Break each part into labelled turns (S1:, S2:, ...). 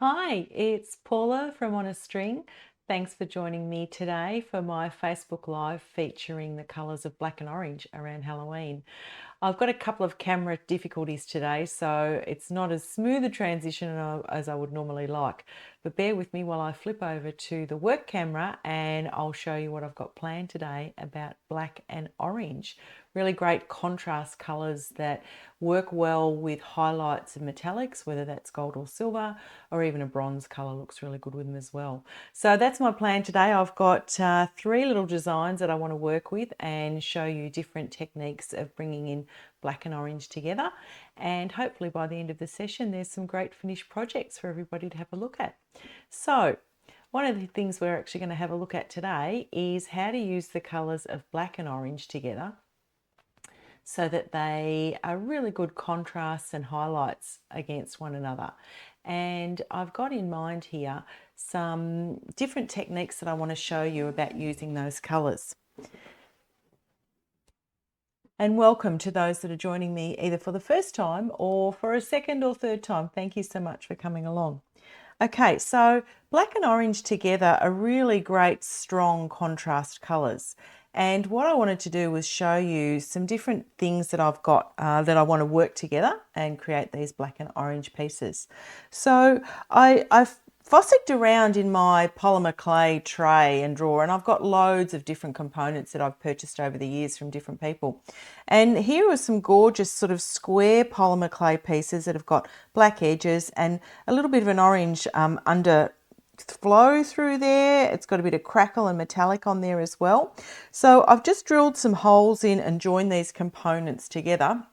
S1: Hi, it's Paula from On a String. Thanks for joining me today for my Facebook Live featuring the colours of black and orange around Halloween. I've got a couple of camera difficulties today, so it's not as smooth a transition as I would normally like. But bear with me while I flip over to the work camera and I'll show you what I've got planned today about black and orange. Really great contrast colours that work well with highlights and metallics, whether that's gold or silver, or even a bronze colour looks really good with them as well. So that's my plan today. I've got three little designs that I want to work with and show you different techniques of bringing in black and orange together. And hopefully by the end of the session, there's some great finished projects for everybody to have a look at. So one of the things we're actually going to have a look at today is how to use the colours of black and orange together so that they are really good contrasts and highlights against one another. And I've got in mind here some different techniques that I want to show you about using those colours. And welcome to those that are joining me either for the first time or for a second or third time. Thank you so much for coming along. Okay, so black and orange together are really great, strong contrast colours. And what I wanted to do was show you some different things that I've got that I want to work together and create these black and orange pieces. So I've fossicked around in my polymer clay tray and drawer, and I've got loads of different components that I've purchased over the years from different people. And here are some gorgeous sort of square polymer clay pieces that have got black edges and a little bit of an orange under flow through there. It's got a bit of crackle and metallic on there as well. So I've just drilled some holes in and joined these components together.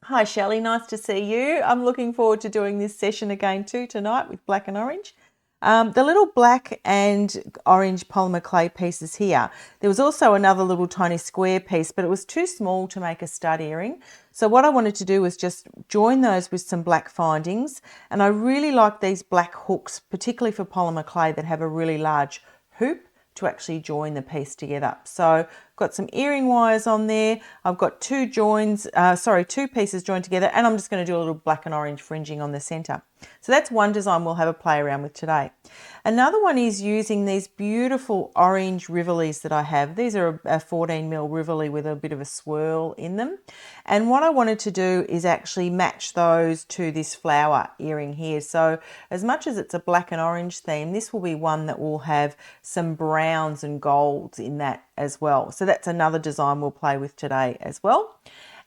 S1: Hi Shelley, nice to see you. I'm looking forward to doing this session again too tonight with black and orange. The little black and orange polymer clay pieces here. There was also another little tiny square piece, but it was too small to make a stud earring. So what I wanted to do was just join those with some black findings. And I really like these black hooks, particularly for polymer clay that have a really large hoop to actually join the piece together. So I've got some earring wires on there. I've got two pieces joined together, and I'm just going to do a little black and orange fringing on the center. So that's one design we'll have a play around with today. Another one is using these beautiful orange rivolis that I have. These are a 14mm rivoli with a bit of a swirl in them. And what I wanted to do is actually match those to this flower earring here. So as much as it's a black and orange theme, this will be one that will have some browns and golds in that as well. So that's another design we'll play with today as well.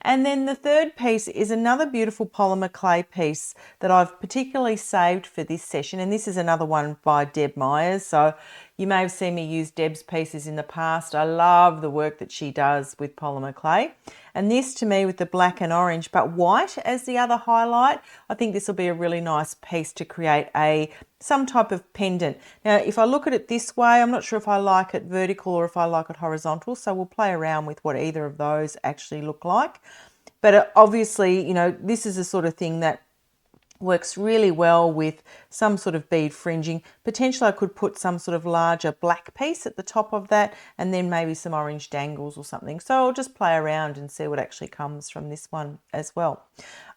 S1: And then the third piece is another beautiful polymer clay piece that I've particularly saved for this session. And this is another one by Deb Myers. So you may have seen me use Deb's pieces in the past. I love the work that she does with polymer clay. And this to me with the black and orange, but white as the other highlight, I think this will be a really nice piece to create some type of pendant. Now, if I look at it this way, I'm not sure if I like it vertical or if I like it horizontal. So we'll play around with what either of those actually look like. But obviously, you know, this is the sort of thing that works really well with some sort of bead fringing. Potentially I could put some sort of larger black piece at the top of that and then maybe some orange dangles or something. So I'll just play around and see what actually comes from this one as well.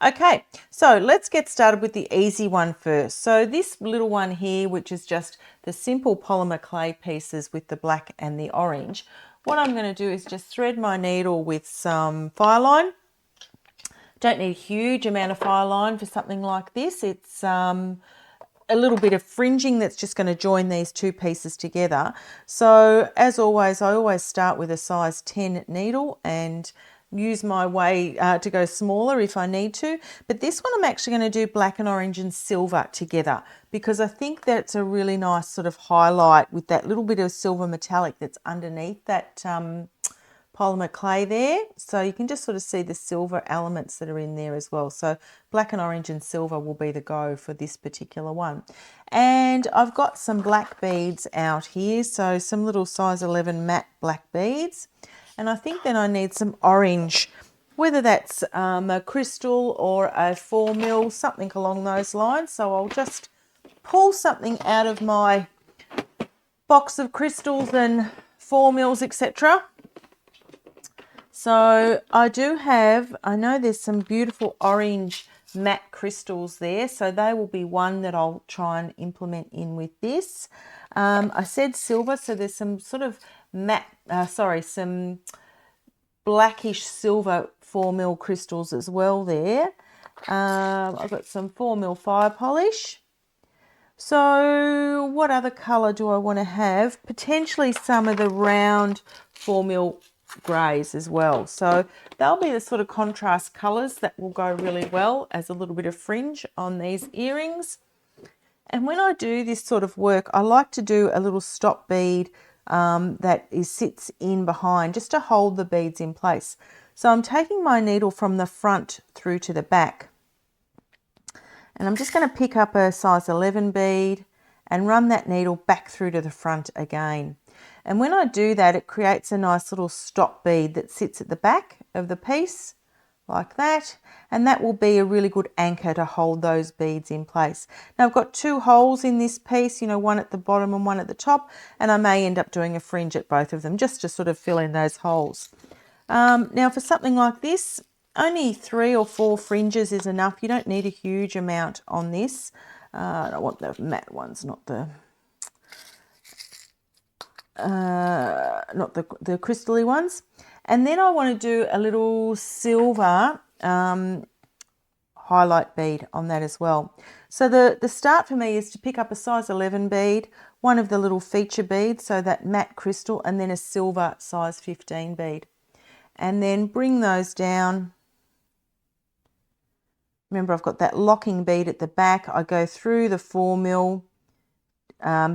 S1: Okay, so let's get started with the easy one first. So this little one here, which is just the simple polymer clay pieces with the black and the orange. What I'm going to do is just thread my needle with some fireline. Don't need a huge amount of fire line for something like this. It's a little bit of fringing that's just going to join these two pieces together. So as always, I always start with a size 10 needle and use my way to go smaller if I need to. But this one I'm actually going to do black and orange and silver together because I think that's a really nice sort of highlight with that little bit of silver metallic that's underneath that polymer clay there. So you can just sort of see the silver elements that are in there as well. So black and orange and silver will be the go for this particular one. And I've got some black beads out here. So some little size 11 matte black beads. And I think then I need some orange, whether that's a crystal or a 4mm, something along those lines. So I'll just pull something out of my box of crystals and 4mm, etc. So I know there's some beautiful orange matte crystals there, so they will be one that I'll try and implement in with this. I said silver, so there's some sort of matte, some blackish silver 4mm crystals as well there. I've got some 4mm fire polish. So what other colour do I want to have? Potentially some of the round 4mm greys as well. So they'll be the sort of contrast colours that will go really well as a little bit of fringe on these earrings. And when I do this sort of work, I like to do a little stop bead sits in behind just to hold the beads in place. So I'm taking my needle from the front through to the back. And I'm just going to pick up a size 11 bead and run that needle back through to the front again. And when I do that, it creates a nice little stop bead that sits at the back of the piece like that. And that will be a really good anchor to hold those beads in place. Now I've got 2 holes in this piece, one at the bottom and one at the top. And I may end up doing a fringe at both of them just to sort of fill in those holes. Now for something like this, only 3 or 4 fringes is enough. You don't need a huge amount on this. I want the matte ones, not the crystally ones. And then I want to do a little silver highlight bead on that as well. So the start for me is to pick up a size 11 bead, one of the little feature beads, so that matte crystal, and then a silver size 15 bead. And then bring those down. Remember, I've got that locking bead at the back. I go through the 4mm,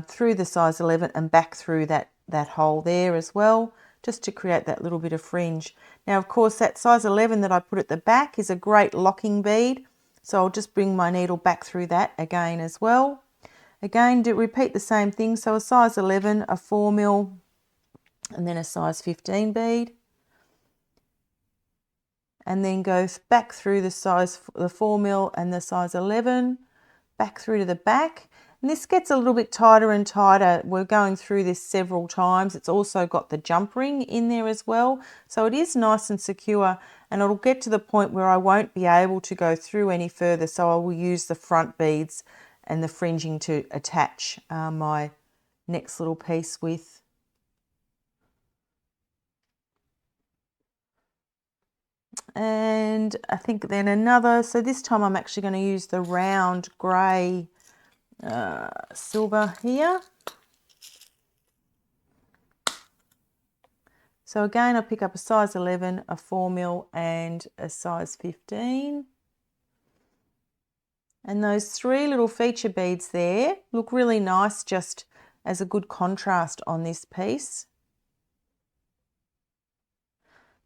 S1: through the size 11 and back through that hole there as well, just to create that little bit of fringe. Now, of course, that size 11 that I put at the back is a great locking bead. So I'll just bring my needle back through that again as well. Again, repeat the same thing. So a size 11, a 4mm, and then a size 15 bead. And then go back through the 4mm and the size 11, back through to the back. And this gets a little bit tighter and tighter. We're going through this several times. It's also got the jump ring in there as well. So it is nice and secure, and it'll get to the point where I won't be able to go through any further. So I will use the front beads and the fringing to attach my next little piece with. And I think then another, so this time I'm actually going to use the round grey silver here. So again, I pick up a size 11, a 4mm and a size 15. And those 3 little feature beads there look really nice just as a good contrast on this piece.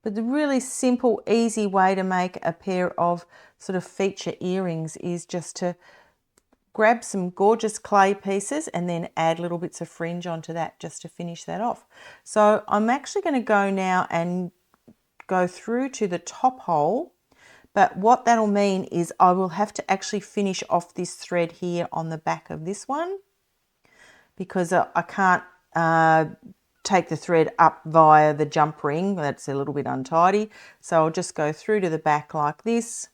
S1: But the really simple, easy way to make a pair of sort of feature earrings is just to grab some gorgeous clay pieces and then add little bits of fringe onto that just to finish that off. So I'm actually going to go now and go through to the top hole. But what that'll mean is I will have to actually finish off this thread here on the back of this one, because I can't take the thread up via the jump ring. That's a little bit untidy. So I'll just go through to the back like this,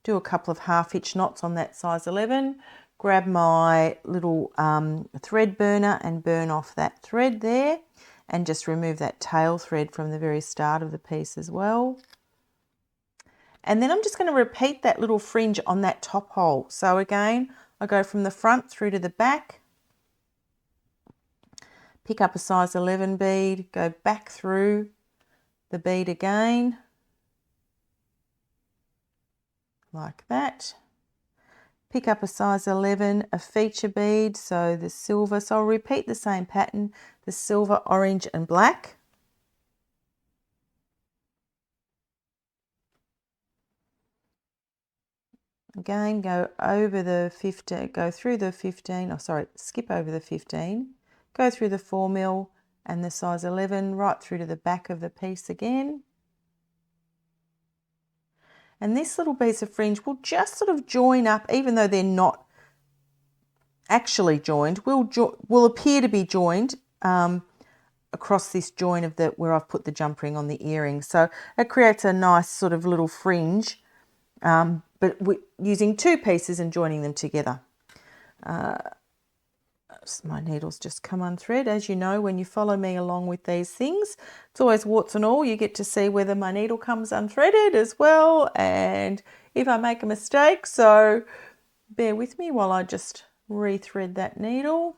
S1: do a couple of half-hitch knots on that size 11, grab my little thread burner and burn off that thread there, and just remove that tail thread from the very start of the piece as well. And then I'm just going to repeat that little fringe on that top hole. So again, I go from the front through to the back, pick up a size 11 bead, go back through the bead again, like that. Pick up a size 11, a feature bead, so the silver. So I'll repeat the same pattern, the silver, orange and black. Again, go over the 15, go through the 15, oh sorry, skip over the 15, go through the 4mm and the size 11 right through to the back of the piece again. And this little piece of fringe will just sort of join up, even though they're not actually joined, will appear to be joined across this join of where I've put the jump ring on the earring. So it creates a nice sort of little fringe, but but using 2 pieces and joining them together. My needle's just come unthread. As you know, when you follow me along with these things, it's always warts and all. You get to see whether my needle comes unthreaded as well, and if I make a mistake. So bear with me while I just rethread that needle.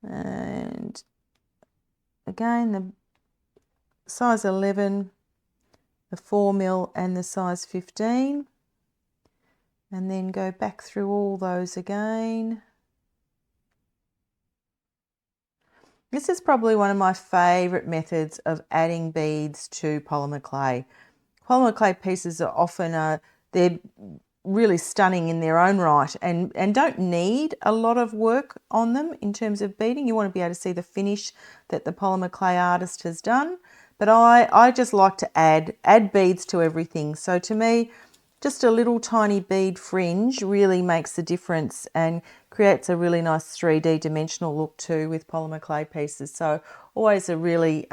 S1: And again, the size 11, the 4mm and the size 15, and then go back through all those again. This is probably one of my favourite methods of adding beads to polymer clay. Polymer clay pieces are often, they're really stunning in their own right and don't need a lot of work on them in terms of beading. You want to be able to see the finish that the polymer clay artist has done. But I just like to add beads to everything. So to me, just a little tiny bead fringe really makes a difference and creates a really nice 3D dimensional look too with polymer clay pieces. So always a really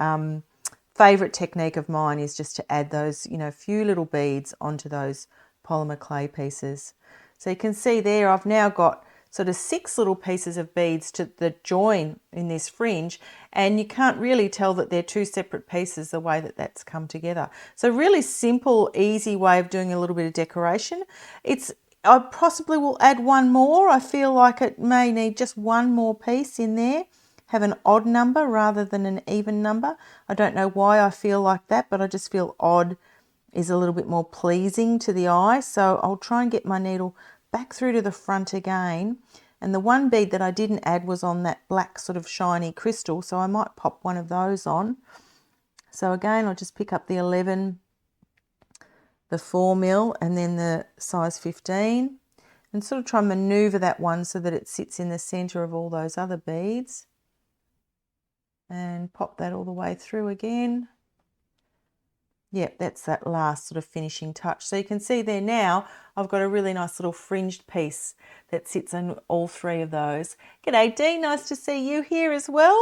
S1: favourite technique of mine is just to add those, few little beads onto those polymer clay pieces. So you can see there I've now got sort of 6 little pieces of beads that join in this fringe, and you can't really tell that they're 2 separate pieces the way that that's come together. So really simple, easy way of doing a little bit of decoration. I possibly will add one more. I feel like it may need just one more piece in there, have an odd number rather than an even number. I don't know why I feel like that, but I just feel odd is a little bit more pleasing to the eye. So I'll try and get my needle back through to the front again. And the one bead that I didn't add was on that black sort of shiny crystal, so I might pop one of those on. So again, I'll just pick up the 11, the 4mm, and then the size 15, and sort of try and maneuver that one so that it sits in the center of all those other beads, and pop that all the way through again. Yep, that's that last sort of finishing touch. So you can see there now I've got a really nice little fringed piece that sits on all 3 of those. G'day Dee, nice to see you here as well.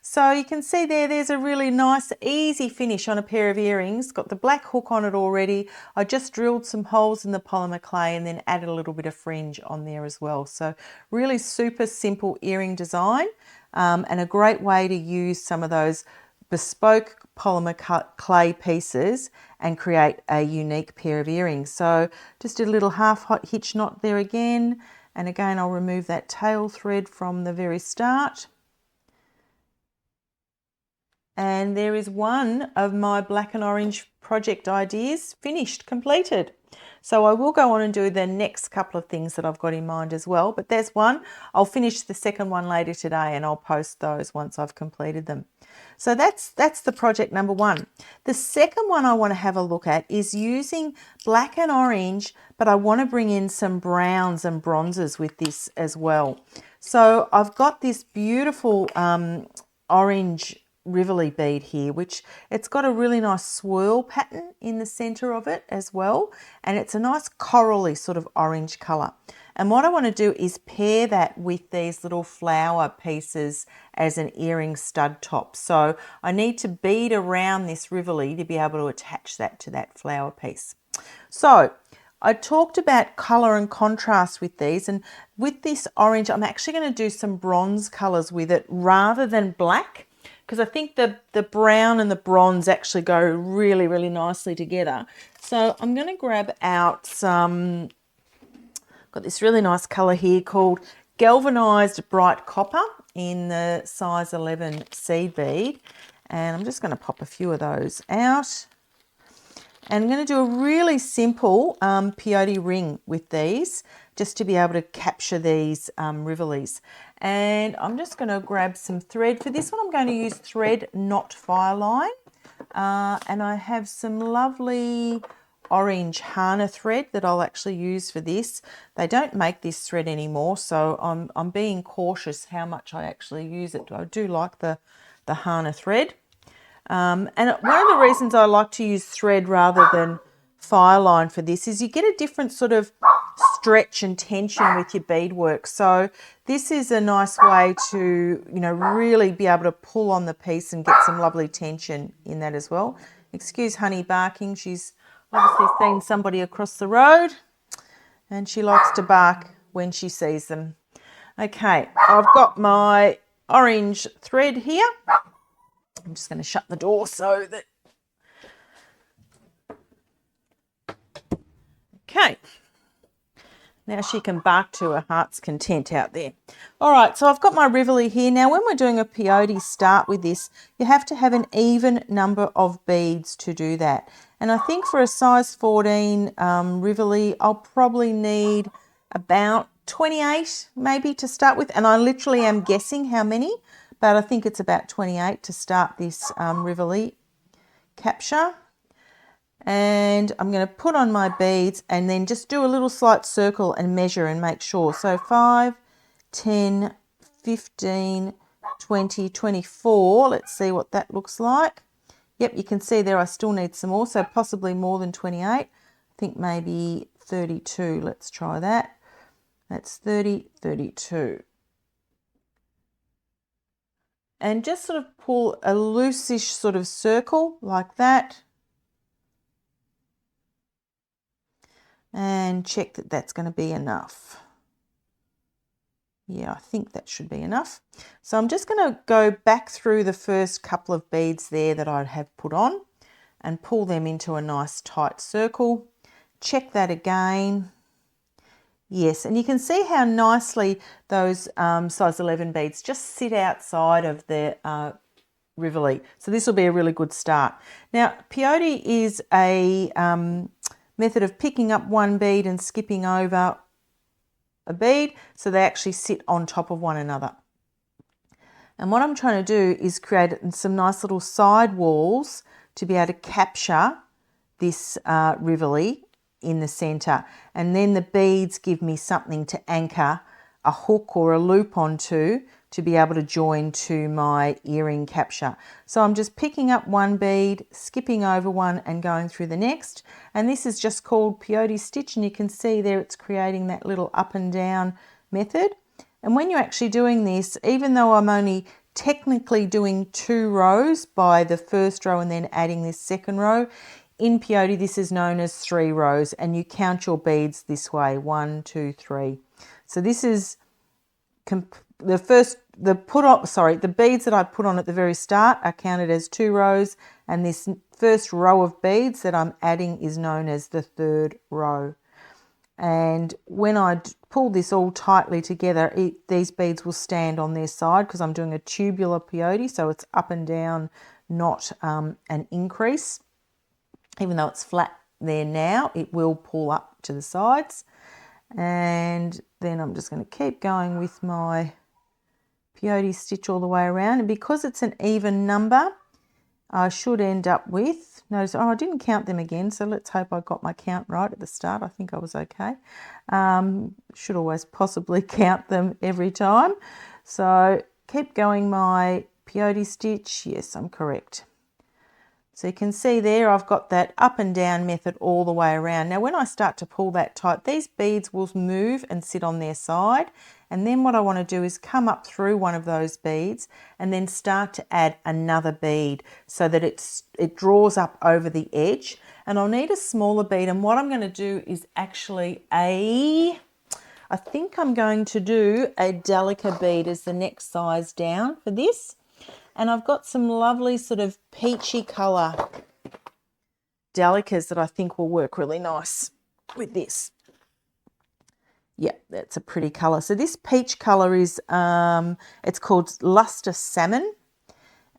S1: So you can see there's a really nice easy finish on a pair of earrings. Got the black hook on it already. I just drilled some holes in the polymer clay and then added a little bit of fringe on there as well. So really super simple earring design, and a great way to use some of those bespoke polymer clay pieces and create a unique pair of earrings. So just did a little half hitch knot there again, and again I'll remove that tail thread from the very start. And there is one of my black and orange project ideas finished, completed. So I will go on and do the next couple of things that I've got in mind as well, but there's one. I'll finish the second one later today and I'll post those once I've completed them. So that's the project number 1. The second one I want to have a look at is using black and orange, but I want to bring in some browns and bronzes with this as well. So I've got this beautiful orange Rivoli bead here, which it's got a really nice swirl pattern in the center of it as well, and it's a nice corally sort of orange color. And what I want to do is pair that with these little flower pieces as an earring stud top. So I need to bead around this Rivoli to be able to attach that to that flower piece. So I talked about colour and contrast with these, and with this orange I'm actually going to do some bronze colours with it rather than black, because I think the brown and the bronze actually go really, really nicely together. So I'm going to grab out some, got this really nice colour here called Galvanised Bright Copper in the size 11 seed bead. And I'm just going to pop a few of those out. And I'm going to do a really simple peyote ring with these, just to be able to capture these rivolis. And I'm just going to grab some thread. For this one, I'm going to use thread, not fireline. And I have some lovely orange Hana thread that I'll actually use for this. They don't make this thread anymore, so I'm being cautious how much I actually use it. I do like the Hana thread. And one of the reasons I like to use thread rather than fireline for this is you get a different sort of stretch and tension with your beadwork. So this is a nice way to, really be able to pull on the piece and get some lovely tension in that as well. Excuse Honey barking, she's obviously seen somebody across the road, and she likes to bark when she sees them. Okay, I've got my orange thread here. I'm just going to shut the door so that... Okay. Now she can bark to her heart's content out there. All right, so I've got my Rivoli here. Now when we're doing a peyote start with this, you have to have an even number of beads to do that. And I think for a size 14 Rivoli, I'll probably need about 28 maybe to start with. And I literally am guessing how many, but I think it's about 28 to start this Rivoli capture. And I'm going to put on my beads and then just do a little slight circle and measure and make sure. So 5, 10, 15, 20, 24. Let's see what that looks like. Yep, you can see there I still need some more, so possibly more than 28. I think maybe 32. Let's try that. That's 30, 32. And just sort of pull a loose-ish sort of circle like that. And check that that's going to be enough. Yeah, I think that should be enough. So I'm just going to go back through the first couple of beads there that I have put on and pull them into a nice tight circle. Check that again. Yes, and you can see how nicely those size 11 beads just sit outside of the Rivoli. So this will be a really good start. Now, peyote is a method of picking up one bead and skipping over a bead, so they actually sit on top of one another. And what I'm trying to do is create some nice little side walls to be able to capture this Rivoli in the center, and then the beads give me something to anchor a hook or a loop onto to be able to join to my earring capture. So I'm just picking up one bead, skipping over one and going through the next. And this is just called peyote stitch, and you can see there it's creating that little up and down method. And when you're actually doing this, even though I'm only technically doing 2 rows by the first row and then adding this second row, in peyote this is known as 3 rows, and you count your beads this way, 1, 2, 3. So this is the beads that I put on at the very start are counted as 2 rows, and this first row of beads that I'm adding is known as the 3rd row. And when I pull this all tightly together, these beads will stand on their side because I'm doing a tubular peyote, so it's up and down, not an increase. Even though it's flat there now, it will pull up to the sides. And then I'm just going to keep going with my peyote stitch all the way around, and because it's an even number, I should end up with, notice, I didn't count them again, so let's hope I got my count right at the start. I think I was okay. Should always possibly count them every time. So keep going my peyote stitch. Yes, I'm correct. So you can see there I've got that up and down method all the way around. Now when I start to pull that tight, these beads will move and sit on their side. And then what I want to do is come up through one of those beads and then start to add another bead so that it draws up over the edge. And I'll need a smaller bead, and what I'm going to do is actually I think I'm going to do a Delica bead as the next size down for this. And I've got some lovely sort of peachy colour Delicas that I think will work really nice with this. Yeah, that's a pretty colour. So this peach colour is, it's called Luster Salmon.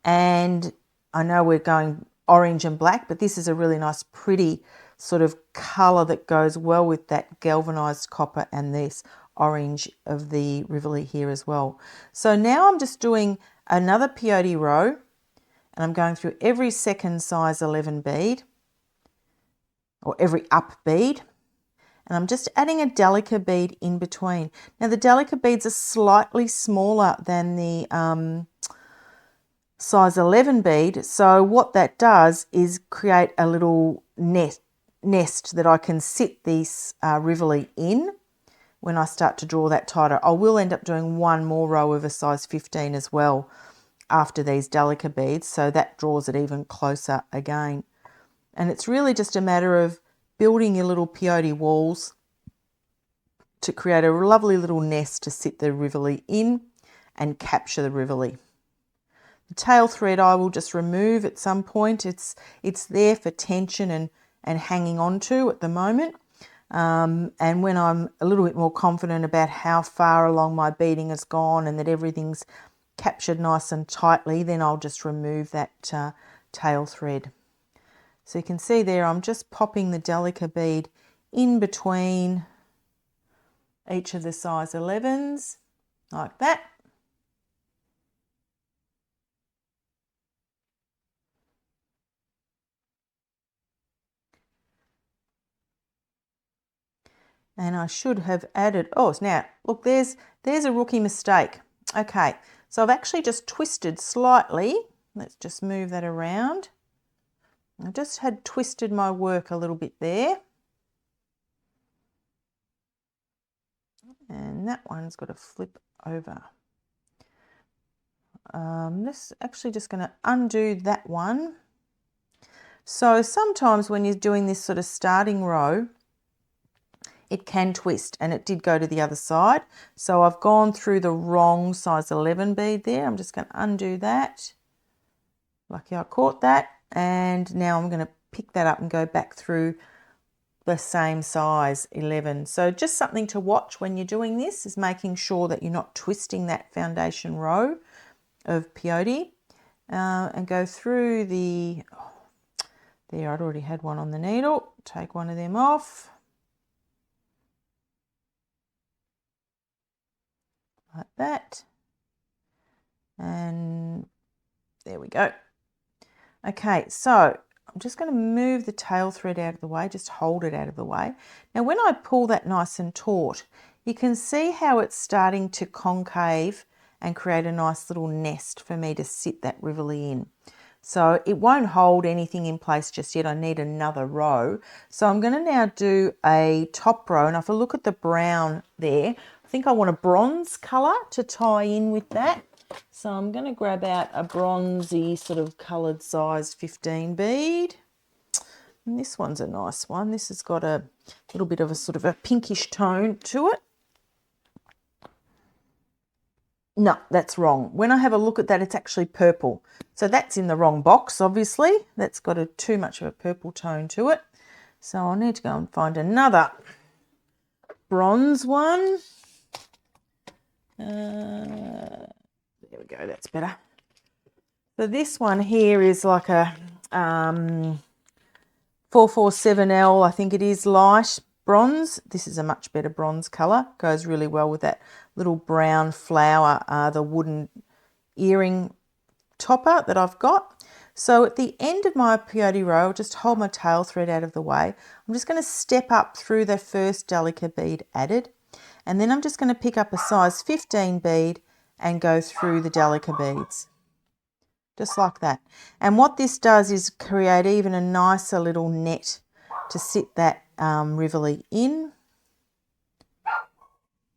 S1: And I know we're going orange and black, but this is a really nice, pretty sort of colour that goes well with that galvanised copper and this orange of the Rivoli here as well. So now I'm just doing another peyote row, and I'm going through every second size 11 bead, or every up bead. And I'm just adding a Delica bead in between. Now the Delica beads are slightly smaller than the size 11 bead. So what that does is create a little nest that I can sit this Rivoli in when I start to draw that tighter. I will end up doing one more row of a size 15 as well after these Delica beads. So that draws it even closer again. And it's really just a matter of building your little peyote walls to create a lovely little nest to sit the Rivoli in and capture the Rivoli. The tail thread I will just remove at some point. It's there for tension and hanging on to at the moment. And when I'm a little bit more confident about how far along my beading has gone and that everything's captured nice and tightly, then I'll just remove that tail thread. So you can see there I'm just popping the Delica bead in between each of the size 11s like that. And I should have added, oh, now look, there's a rookie mistake. Okay, so I've actually just twisted slightly. Let's just move that around. I just had twisted my work a little bit there. And that one's got to flip over. This actually just going to undo that one. So sometimes when you're doing this sort of starting row, it can twist, and it did go to the other side. So I've gone through the wrong size 11 bead there. I'm just going to undo that. Lucky I caught that. And now I'm going to pick that up and go back through the same size 11. So just something to watch when you're doing this is making sure that you're not twisting that foundation row of peyote, and go through the, there I'd already had one on the needle, take one of them off like that, and there we go. Okay, so I'm just going to move the tail thread out of the way, just hold it out of the way. Now when I pull that nice and taut, you can see how it's starting to concave and create a nice little nest for me to sit that Rivoli in. So it won't hold anything in place just yet. I need another row. So I'm going to now do a top row, and if I look at the brown there, I think I want a bronze colour to tie in with that. So I'm going to grab out a bronzy sort of coloured size 15 bead. And this one's a nice one. This has got a little bit of a sort of a pinkish tone to it. No, that's wrong. When I have a look at that, it's actually purple. So that's in the wrong box, obviously. That's got too much of a purple tone to it. So I'll need to go and find another bronze one. There we go, that's better. So this one here is like a 447L, I think it is, light bronze. This is a much better bronze colour. Goes really well with that little brown flower, the wooden earring topper that I've got. So at the end of my peyote row, I'll just hold my tail thread out of the way. I'm just going to step up through the first Delica bead added, and then I'm just going to pick up a size 15 bead and go through the Delica beads. Just like that. And what this does is create even a nicer little net to sit that Rivoli in,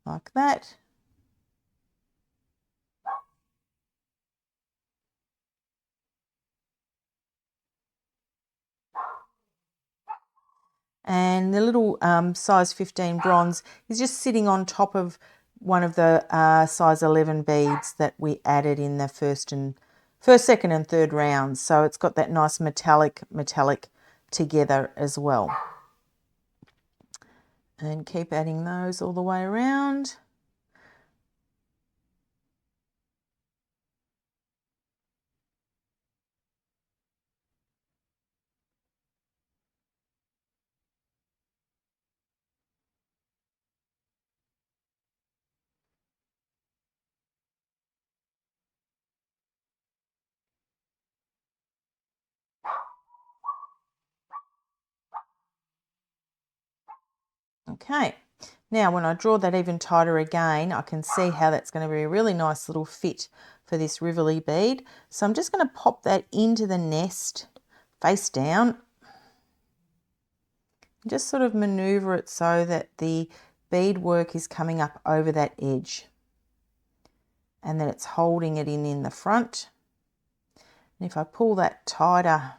S1: like that. And the little size 15 bronze is just sitting on top of one of the size 11 beads that we added in the first, second and third rounds. So it's got that nice metallic together as well. And keep adding those all the way around. Okay, now when I draw that even tighter again, I can see how that's going to be a really nice little fit for this Rivoli bead. So I'm just going to pop that into the nest face down. Just sort of maneuver it so that the beadwork is coming up over that edge, and then it's holding it in the front. And if I pull that tighter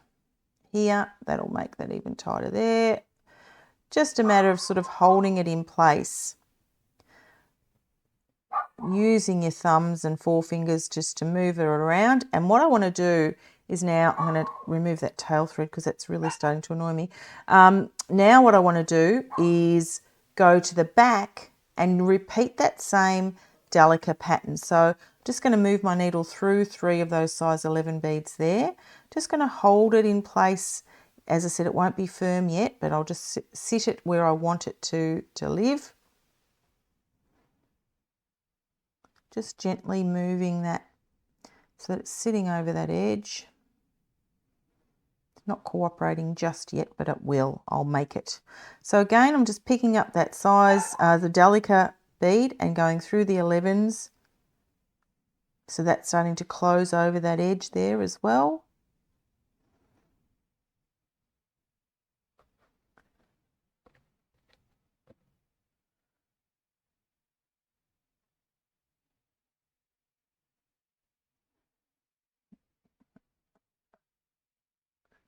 S1: here, that'll make that even tighter there. just a matter of sort of holding it in place, using your thumbs and forefingers just to move it around. And what I want to do is now, I'm going to remove that tail thread because that's really starting to annoy me. Now what I want to do is go to the back and repeat that same delicate pattern. So I'm just going to move my needle through 3 of those size 11 beads there. Just going to hold it in place. As I said, it won't be firm yet, but I'll just sit it where I want it to live. Just gently moving that so that it's sitting over that edge. It's not cooperating just yet, but it will. I'll make it. So again, I'm just picking up that size, the delicate bead, and going through the 11s. So that's starting to close over that edge there as well.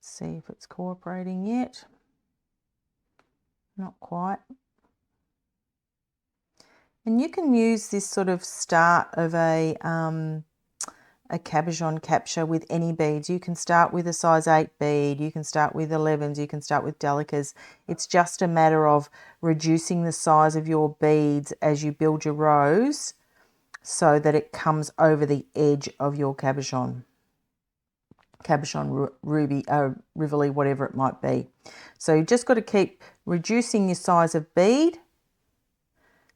S1: See if it's cooperating yet. Not quite. And you can use this sort of start of a cabochon capture with any beads. You can start with a size 8 bead, you can start with 11s, you can start with delicas. It's just a matter of reducing the size of your beads as you build your rows so that it comes over the edge of your cabochon. Cabochon, ruby, Rivoli, whatever it might be. So you've just got to keep reducing your size of bead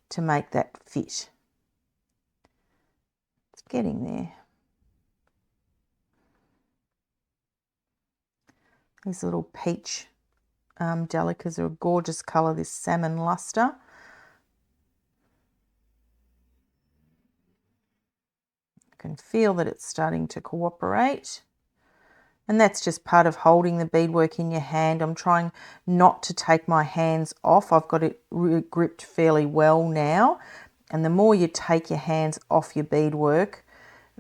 S1: to make that fit. It's getting there. These little peach delicas are a gorgeous colour, this salmon luster. You can feel that it's starting to cooperate. And that's just part of holding the beadwork in your hand. I'm trying not to take my hands off. I've got it gripped fairly well now. And the more you take your hands off your beadwork,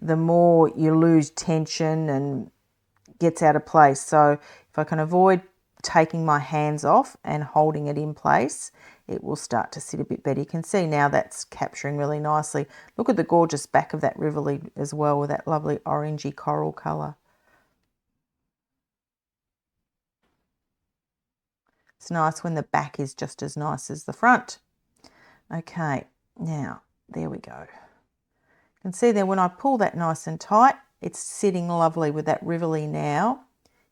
S1: the more you lose tension and gets out of place. So if I can avoid taking my hands off and holding it in place, it will start to sit a bit better. You can see now that's capturing really nicely. Look at the gorgeous back of that Rivoli as well with that lovely orangey coral colour. It's nice when the back is just as nice as the front. Okay, now there we go. You can see there when I pull that nice and tight, it's sitting lovely with that Rivoli now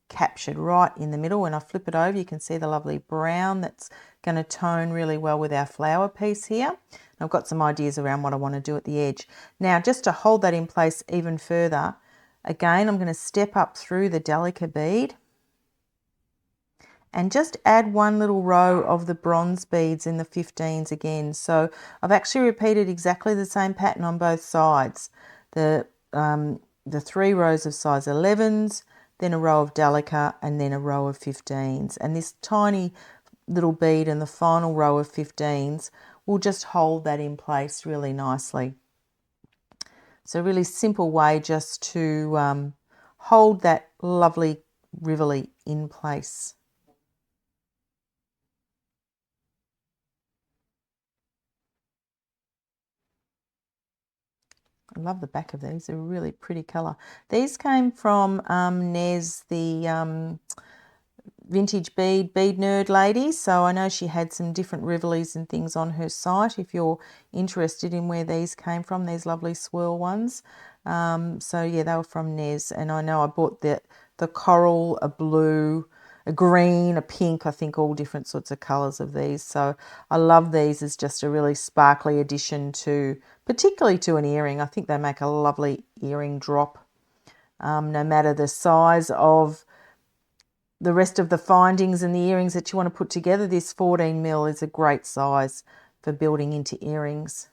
S1: captured right in the middle. When I flip it over, you can see the lovely brown that's going to tone really well with our flower piece here. I've got some ideas around what I want to do at the edge. Now, just to hold that in place even further, again, I'm going to step up through the delicate bead and just add 1 little row of the bronze beads in the 15s again. So I've actually repeated exactly the same pattern on both sides. The 3 rows of size 11s, then a row of delica, and then a row of 15s. And this tiny little bead in the final row of 15s will just hold that in place really nicely. So a really simple way just to hold that lovely Rivoli in place. I love the back of these. They're a really pretty colour. These came from Nez, the vintage bead nerd lady. So I know she had some different Rivolis and things on her site. If you're interested in where these came from, these lovely swirl ones. So yeah, they were from Nez. And I know I bought the coral, a blue, a green, a pink, I think all different sorts of colours of these. So I love these as just a really sparkly addition to, particularly to an earring. I think they make a lovely earring drop. No matter the size of the rest of the findings and the earrings that you want to put together, this 14mm is a great size for building into earrings.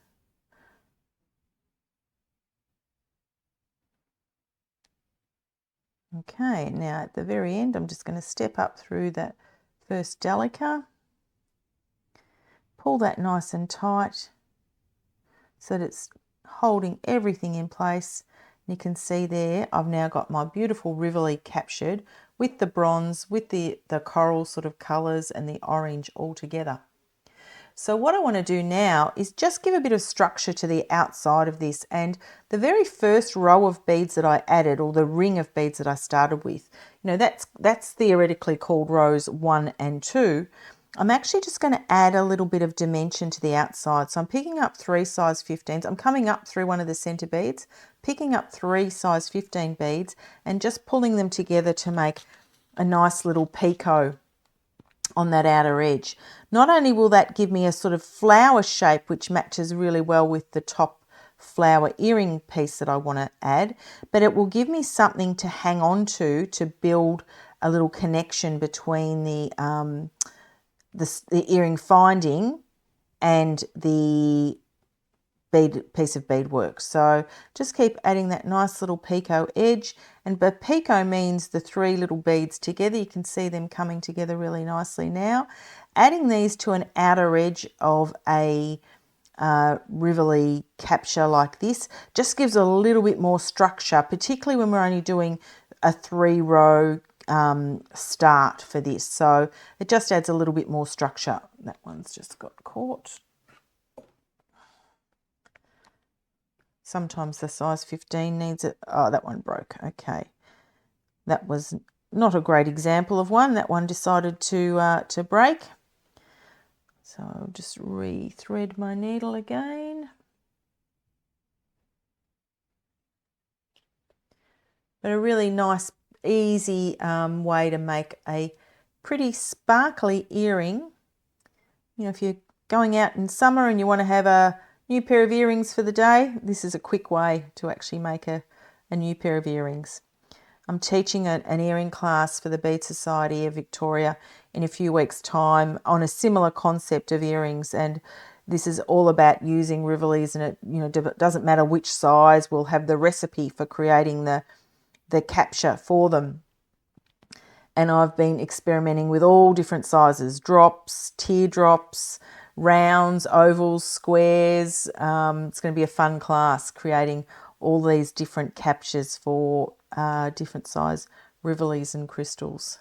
S1: Okay, now at the very end, I'm just going to step up through that first delica, pull that nice and tight so that it's holding everything in place. And you can see there, I've now got my beautiful Rivoli captured with the bronze, with the coral sort of colours and the orange all together. So what I want to do now is just give a bit of structure to the outside of this, and the very first row of beads that I added, or the ring of beads that I started with, you know, that's theoretically called rows 1 and 2. I'm actually just going to add a little bit of dimension to the outside. So I'm picking up 3 size 15s. I'm coming up through one of the center beads, picking up 3 size 15 beads and just pulling them together to make a nice little picot on that outer edge. Not only will that give me a sort of flower shape which matches really well with the top flower earring piece that I want to add, but it will give me something to hang on to build a little connection between the earring finding and the piece of beadwork. So just keep adding that nice little picot edge, and but picot means the 3 little beads together. You can see them coming together really nicely now. Adding these to an outer edge of a Rivoli capture like this just gives a little bit more structure, particularly when we're only doing a 3-row start for this. So it just adds a little bit more structure. That one's just got caught. Sometimes the size 15 needs it. Oh, that one broke. Okay. That was not a great example of one. That one decided to break. So I'll just re-thread my needle again. But a really nice, easy way to make a pretty sparkly earring. You know, if you're going out in summer and you want to have a new pair of earrings for the day, this is a quick way to actually make a new pair of earrings. I'm teaching an earring class for the Bead Society of Victoria in a few weeks' time on a similar concept of earrings, and this is all about using Rivolis, and it, you know, doesn't matter which size. We'll have the recipe for creating the capture for them. And I've been experimenting with all different sizes: drops, teardrops, rounds, ovals, squares. It's going to be a fun class creating all these different captures for different size Rivolis and crystals.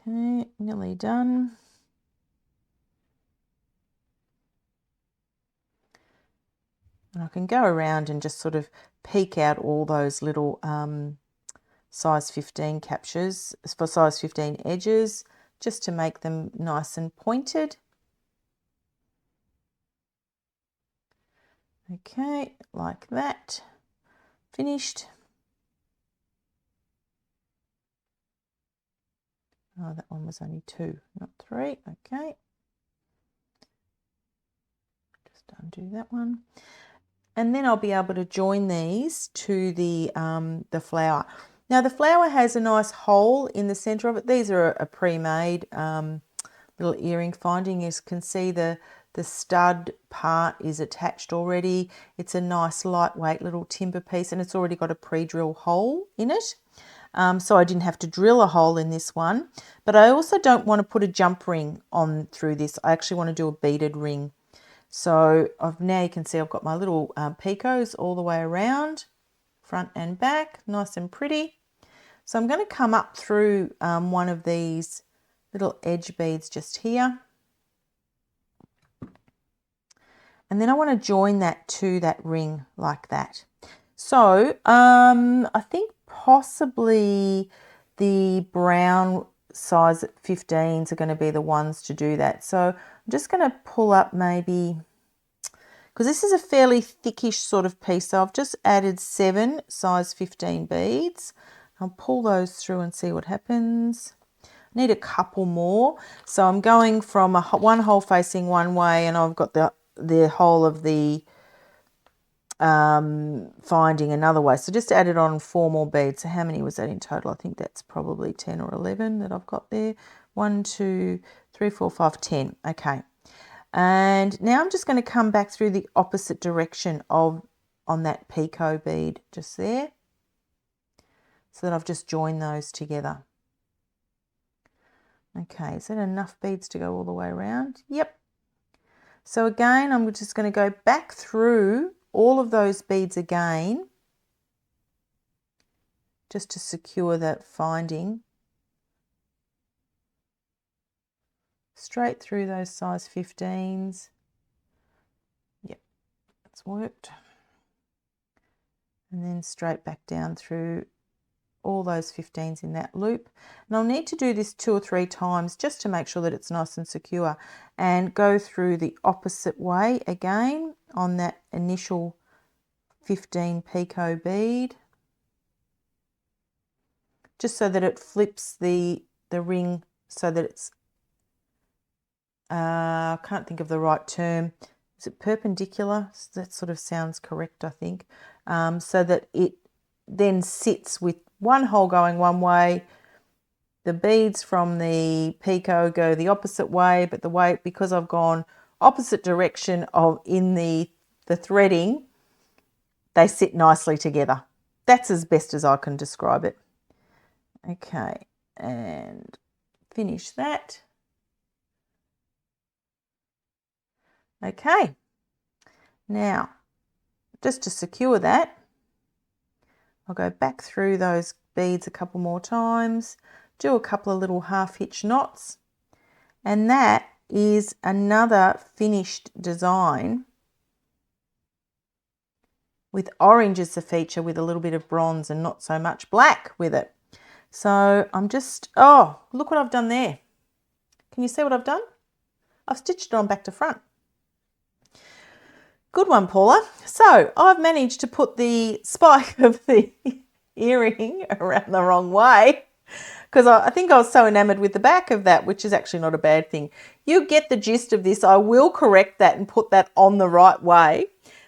S1: Okay, nearly done. And I can go around and just sort of peek out all those little size 15 captures for size 15 edges, just to make them nice and pointed. Okay, like that. Finished. Oh, that one was only 2, not 3. Okay. Just undo that one. And then I'll be able to join these to the flower. Now the flower has a nice hole in the center of it. These are a pre-made little earring finding. You can see the stud part is attached already. It's a nice lightweight little timber piece, and it's already got a pre-drill hole in it. So I didn't have to drill a hole in this one. But I also don't want to put a jump ring on through this. I actually want to do a beaded ring. So now you can see I've got my little picots all the way around, front and back, nice and pretty. So I'm going to come up through one of these little edge beads just here. And then I want to join that to that ring like that. So I think possibly the brown size 15s are going to be the ones to do that. So I'm just going to pull up maybe, because this is a fairly thickish sort of piece, so I've just added 7 size 15 beads. I'll pull those through and see what happens. I need a couple more. So I'm going from one hole facing one way, and I've got the whole of the finding another way. So just added on 4 more beads. So how many was that in total? I think that's probably 10 or 11 that I've got there. 1, 2, 3, 4, 5, 10. Okay. And now I'm just going to come back through the opposite direction on that picot bead just there, so that I've just joined those together. Okay, is that enough beads to go all the way around? Yep. So again, I'm just going to go back through all of those beads again, just to secure that finding. Straight through those size 15s. Yep, that's worked. And then straight back down through all those 15s in that loop. And I'll need to do this 2 or 3 times just to make sure that it's nice and secure, and go through the opposite way again on that initial 15 picot bead, just so that it flips the ring so that it's, I can't think of the right term. Is it perpendicular? That sort of sounds correct, I think. So that it then sits with one hole going one way, the beads from the picot go the opposite way, but the way, because I've gone opposite direction in the threading, they sit nicely together. That's as best as I can describe it. Okay, and finish that. Okay, now just to secure that, I'll go back through those beads a couple more times, do a couple of little half hitch knots, and that is another finished design with orange as the feature, with a little bit of bronze and not so much black with it. So I'm just, oh, look what I've done there. Can you see what I've done? I've stitched it on back to front. Good one, Paula. So I've managed to put the spike of the earring around the wrong way, because I think I was so enamoured with the back of that, which is actually not a bad thing. You get the gist of this. I will correct that and put that on the right way.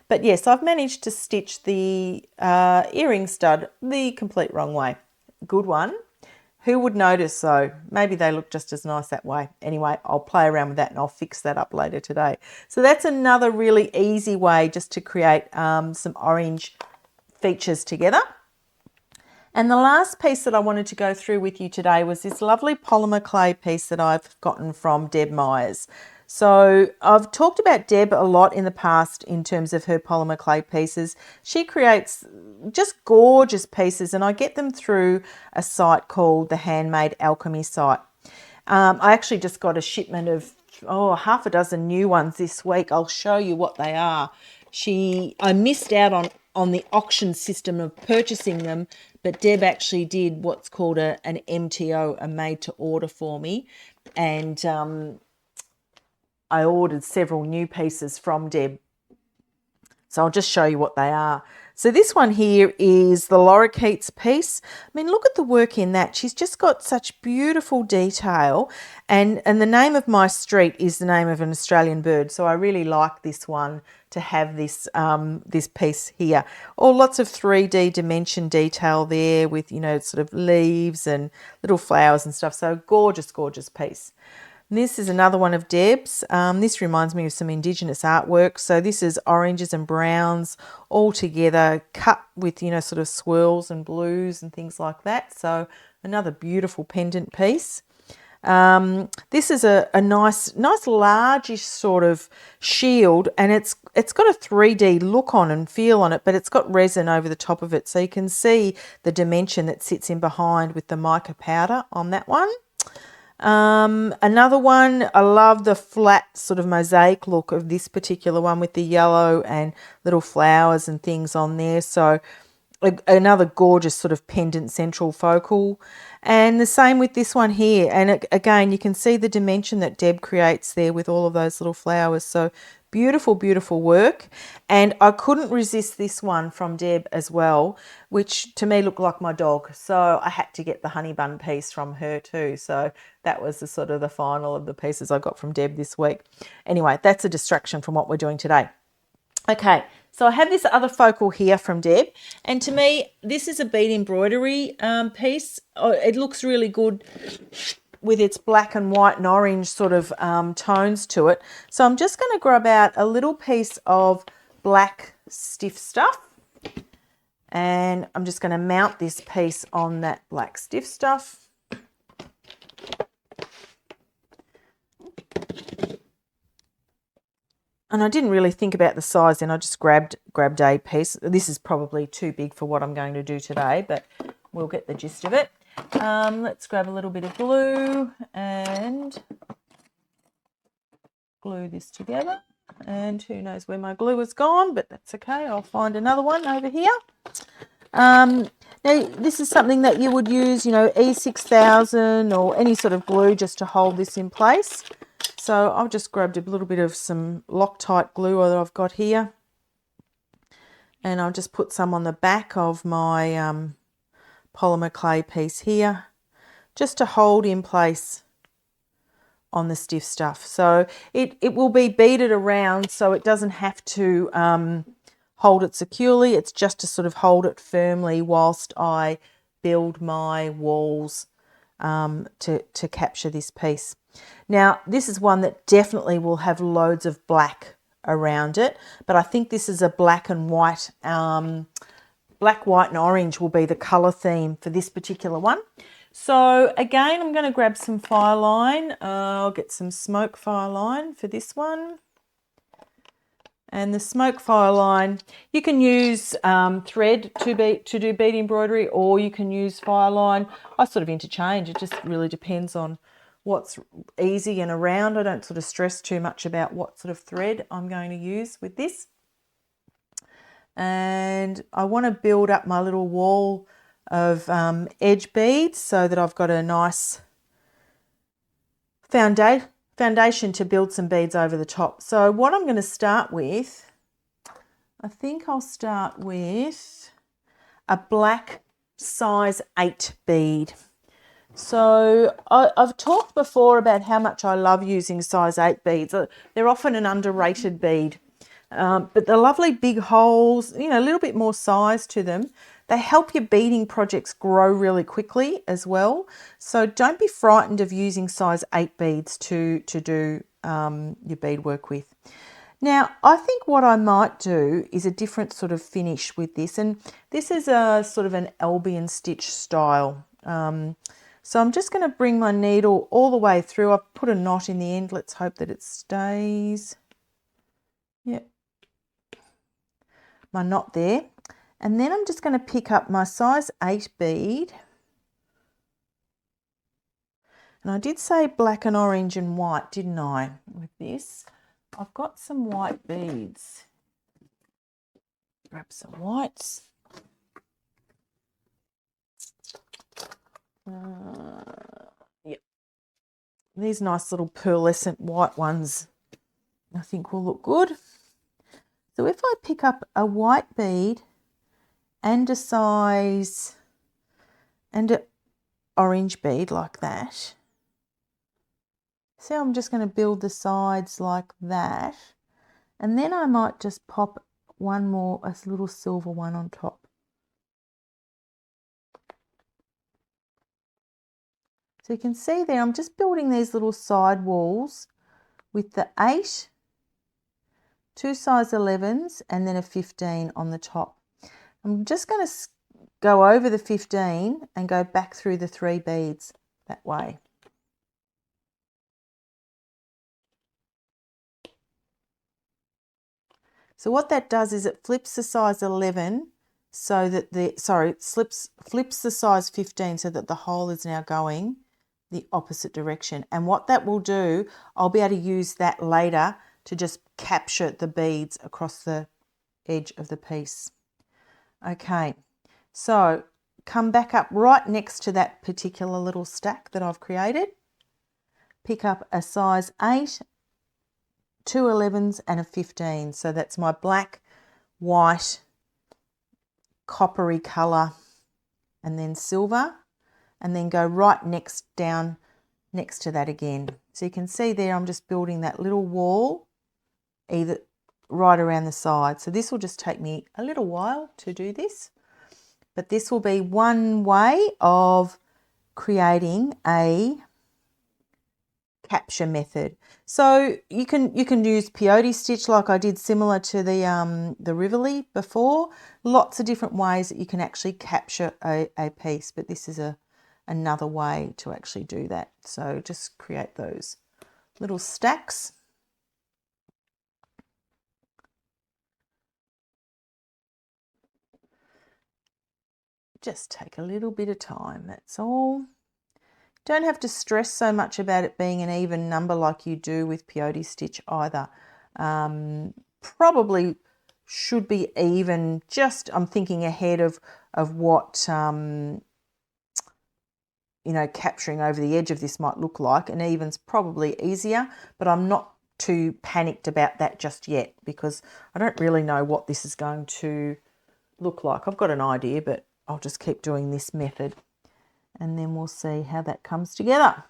S1: But yes, I've managed to stitch the earring stud the complete wrong way. Good one. Who would notice though? Maybe they look just as nice that way. Anyway, I'll play around with that and I'll fix that up later today. So that's another really easy way just to create some orange features together. And the last piece that I wanted to go through with you today was this lovely polymer clay piece that I've gotten from Deb Myers. So I've talked about Deb a lot in the past in terms of her polymer clay pieces. She creates just gorgeous pieces, and I get them through a site called the Handmade Alchemy site. I actually just got a shipment of half a dozen new ones this week. I'll show you what they are. I missed out on the auction system of purchasing them, but Deb actually did what's called an MTO, a made to order, for me, and I ordered several new pieces from Deb. So I'll just show you what they are. So this one here is the lorikeets piece. I mean, look at the work in that. She's just got such beautiful detail, and the name of my street is the name of an Australian bird. So I really like this one to have this this piece here. Lots of 3D dimension detail there with, sort of leaves and little flowers and stuff. So gorgeous, gorgeous piece. This is another one of Deb's. This reminds me of some Indigenous artwork. So this is oranges and browns all together, cut with, sort of swirls and blues and things like that. So another beautiful pendant piece. This is a nice largish sort of shield, and it's got a 3D look on and feel on it, but it's got resin over the top of it. So you can see the dimension that sits in behind with the mica powder on that one. Another one, I love the flat sort of mosaic look of this particular one with the yellow and little flowers and things on there. So another gorgeous sort of pendant central focal. And the same with this one here. And again, you can see the dimension that Deb creates there with all of those little flowers. So beautiful, beautiful work. And I couldn't resist this one from Deb as well, which to me looked like my dog. So I had to get the honey bun piece from her too. So that was the sort of the final of the pieces I got from Deb this week. Anyway, that's a distraction from what we're doing today. Okay, so I have this other focal here from Deb, and to me, this is a bead embroidery piece. It looks really good with its black and white and orange sort of tones to it. So I'm just going to grab out a little piece of black stiff stuff, and I'm just going to mount this piece on that black stiff stuff. And I didn't really think about the size then. I just grabbed a piece. This is probably too big for what I'm going to do today, but we'll get the gist of it. Let's grab a little bit of glue and glue this together. And who knows where my glue has gone, but that's okay. I'll find another one over here. Now, this is something that you would use, you know, E6000 or any sort of glue just to hold this in place. So I've just grabbed a little bit of some Loctite glue that I've got here. And I'll just put some on the back of my polymer clay piece here, just to hold in place on the stiff stuff. So it will be beaded around, so it doesn't have to hold it securely. It's just to sort of hold it firmly whilst I build my walls to capture this piece. Now, this is one that definitely will have loads of black around it, but I think this is a black and white. Black, white and orange will be the colour theme for this particular one. So again, I'm going to grab some fire line. I'll get some smoke fire line for this one. And the smoke fire line, you can use thread to do bead embroidery, or you can use fire line. I sort of interchange. It just really depends on what's easy and around. I don't sort of stress too much about what sort of thread I'm going to use with this. And I want to build up my little wall of edge beads so that I've got a nice foundation to build some beads over the top. So what I'm going to start with, I think I'll start with a black size 8 bead. So I've talked before about how much I love using size 8 beads. They're often an underrated bead. But the lovely big holes, you know, a little bit more size to them, they help your beading projects grow really quickly as well. So don't be frightened of using size 8 beads to do your beadwork with. Now, I think what I might do is a different sort of finish with this. And this is a sort of an Albion stitch style. So I'm just going to bring my needle all the way through. I've put a knot in the end. Let's hope that it stays. Yep. My knot there, and then I'm just going to pick up my size 8 bead, and I did say black and orange and white, didn't I, with this? I've got some white beads. Grab some whites. Yep. These nice little pearlescent white ones I think will look good. So if I pick up a white bead and a size and an orange bead like that, so I'm just going to build the sides like that, and then I might just pop one more, a little silver one on top. So you can see there, I'm just building these little side walls with the 8, 2 size 11s and then a 15 on the top. I'm just going to go over the 15 and go back through the 3 beads that way. So what that does is it flips the size 11 so that flips the size 15 so that the hole is now going the opposite direction. And what that will do, I'll be able to use that later to just capture the beads across the edge of the piece. Okay, so come back up right next to that particular little stack that I've created. Pick up a size 8, 2 11s and a 15. So that's my black, white, coppery colour and then silver, and then go right down next to that again. So you can see there I'm just building that little wall either right around the side. So this will just take me a little while to do this, but this will be one way of creating a capture method. So you can use peyote stitch like I did, similar to the Rivoli before. Lots of different ways that you can actually capture a piece, but this is another way to actually do that. So just create those little stacks. just take a little bit of time, that's all. Don't have to stress so much about it being an even number like you do with peyote stitch either. Probably should be even, just I'm thinking ahead of what you know, capturing over the edge of this might look like. An even's probably easier, but I'm not too panicked about that just yet because I don't really know what this is going to look like. I've got an idea, but I'll just keep doing this method and then we'll see how that comes together.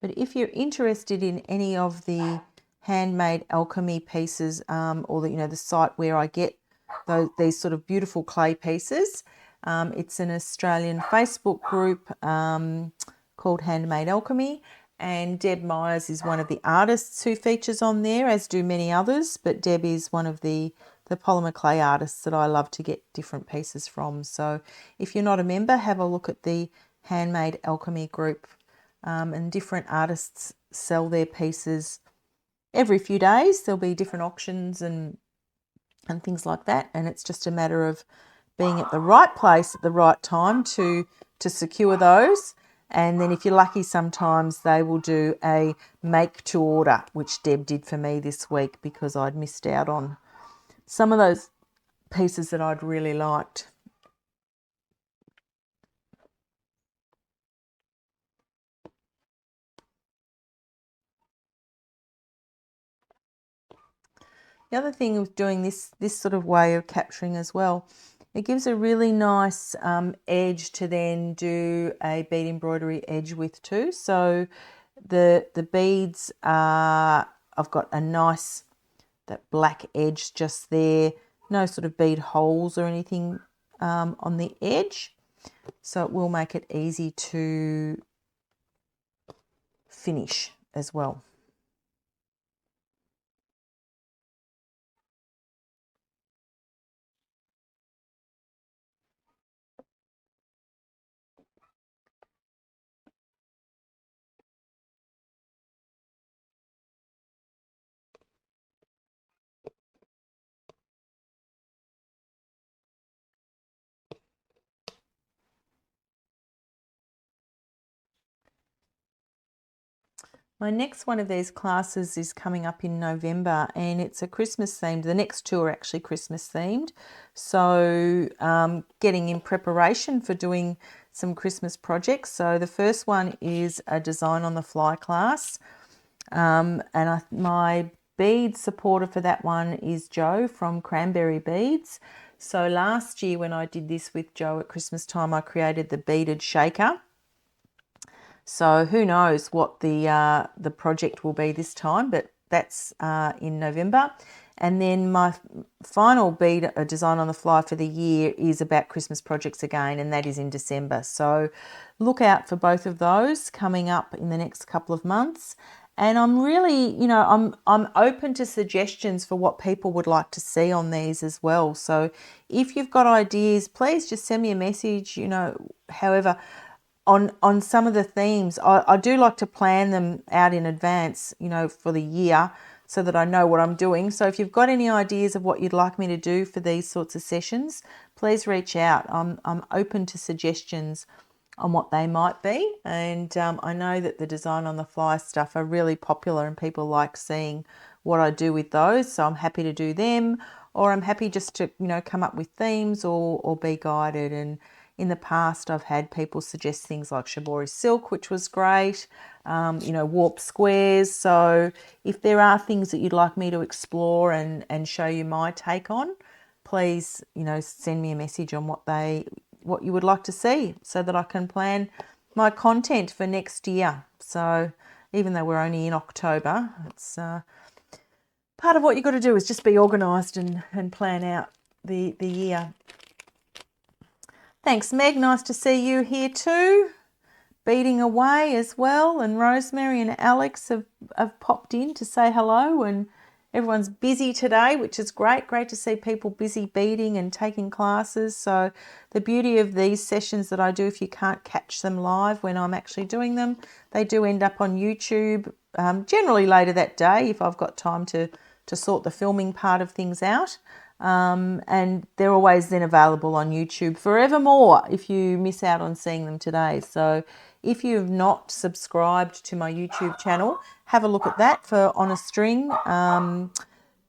S1: But if you're interested in any of the handmade alchemy pieces, or the, you know, the site where I get these sort of beautiful clay pieces, it's an Australian Facebook group called Handmade Alchemy, and Deb Myers is one of the artists who features on there, as do many others. But Deb is one of the polymer clay artists that I love to get different pieces from. So if you're not a member, have a look at the Handmade Alchemy group. And different artists sell their pieces every few days. There'll be different auctions and things like that, and it's just a matter of being at the right place at the right time to secure those. And then if you're lucky, sometimes they will do a make to order, which Deb did for me this week because I'd missed out on some of those pieces that I'd really liked. The other thing with doing this sort of way of capturing as well, it gives a really nice edge to then do a bead embroidery edge with too. So the beads are, I've got a nice, that black edge just there, no sort of bead holes or anything on the edge. So it will make it easy to finish as well. My next one of these classes is coming up in November, and it's a Christmas themed. The next two are actually Christmas themed. So getting in preparation for doing some Christmas projects. So the first one is a design on the fly class. And my bead supporter for that one is Jo from Cranberry Beads. So last year when I did this with Jo at Christmas time, I created the beaded shaker. So who knows what the project will be this time, but that's in November. And then my final bead design on the fly for the year is about Christmas projects again, and that is in December. So look out for both of those coming up in the next couple of months. And I'm really, you know, I'm open to suggestions for what people would like to see on these as well. So if you've got ideas, please just send me a message, you know, however. On some of the themes, I do like to plan them out in advance, you know, for the year so that I know what I'm doing. So if you've got any ideas of what you'd like me to do for these sorts of sessions, please reach out. I'm open to suggestions on what they might be. And I know that the design on the fly stuff are really popular and people like seeing what I do with those. So I'm happy to do them, or I'm happy just to, you know, come up with themes or be guided. And in the past, I've had people suggest things like shibori silk, which was great, you know, warp squares. So if there are things that you'd like me to explore and show you my take on, please, you know, send me a message on what you would like to see so that I can plan my content for next year. So even though we're only in October, it's part of what you've got to do is just be organised and plan out the year. Thanks, Meg. Nice to see you here too. Beading away as well. And Rosemary and Alex have popped in to say hello and Everyone's busy today, which is great. Great to see people busy beading and taking classes. So the beauty of these sessions that I do, if you can't catch them live when I'm actually doing them, they do end up on YouTube, generally later that day if I've got time to sort the filming part of things out. And they're always then available on YouTube forevermore if you miss out on seeing them today. So if you've not subscribed to my YouTube channel, have a look at that for On a String and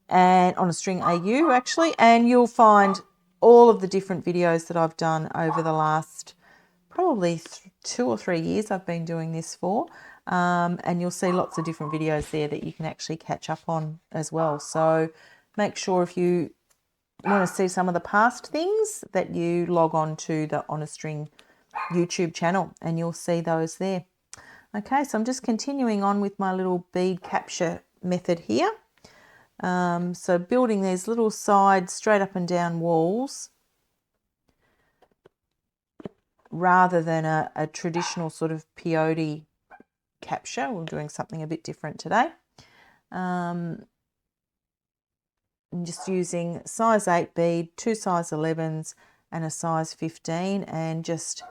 S1: On a String AU actually, and you'll find all of the different videos that I've done over the last probably 2 or 3 years I've been doing this for. And you'll see lots of different videos there that you can actually catch up on as well. So make sure if you want to see some of the past things that you log on to the On a String YouTube channel and you'll see those there. Okay, so I'm just continuing on with my little bead capture method here. So building these little side straight up and down walls rather than a traditional sort of peyote capture. We're doing something a bit different today. I'm just using size 8 bead, 2 size 11s and a size 15 and just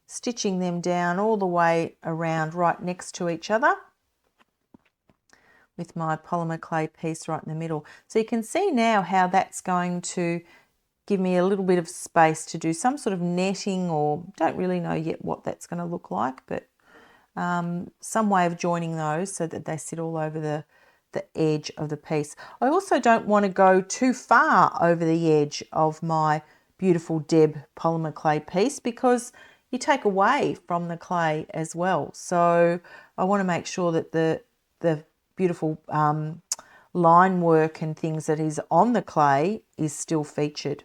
S1: stitching them down all the way around right next to each other with my polymer clay piece right in the middle. So you can see now how that's going to give me a little bit of space to do some sort of netting, or don't really know yet what that's going to look like, but some way of joining those so that they sit all over the edge of the piece. I also don't want to go too far over the edge of my beautiful Deb polymer clay piece because you take away from the clay as well. So I want to make sure that the beautiful line work and things that is on the clay is still featured.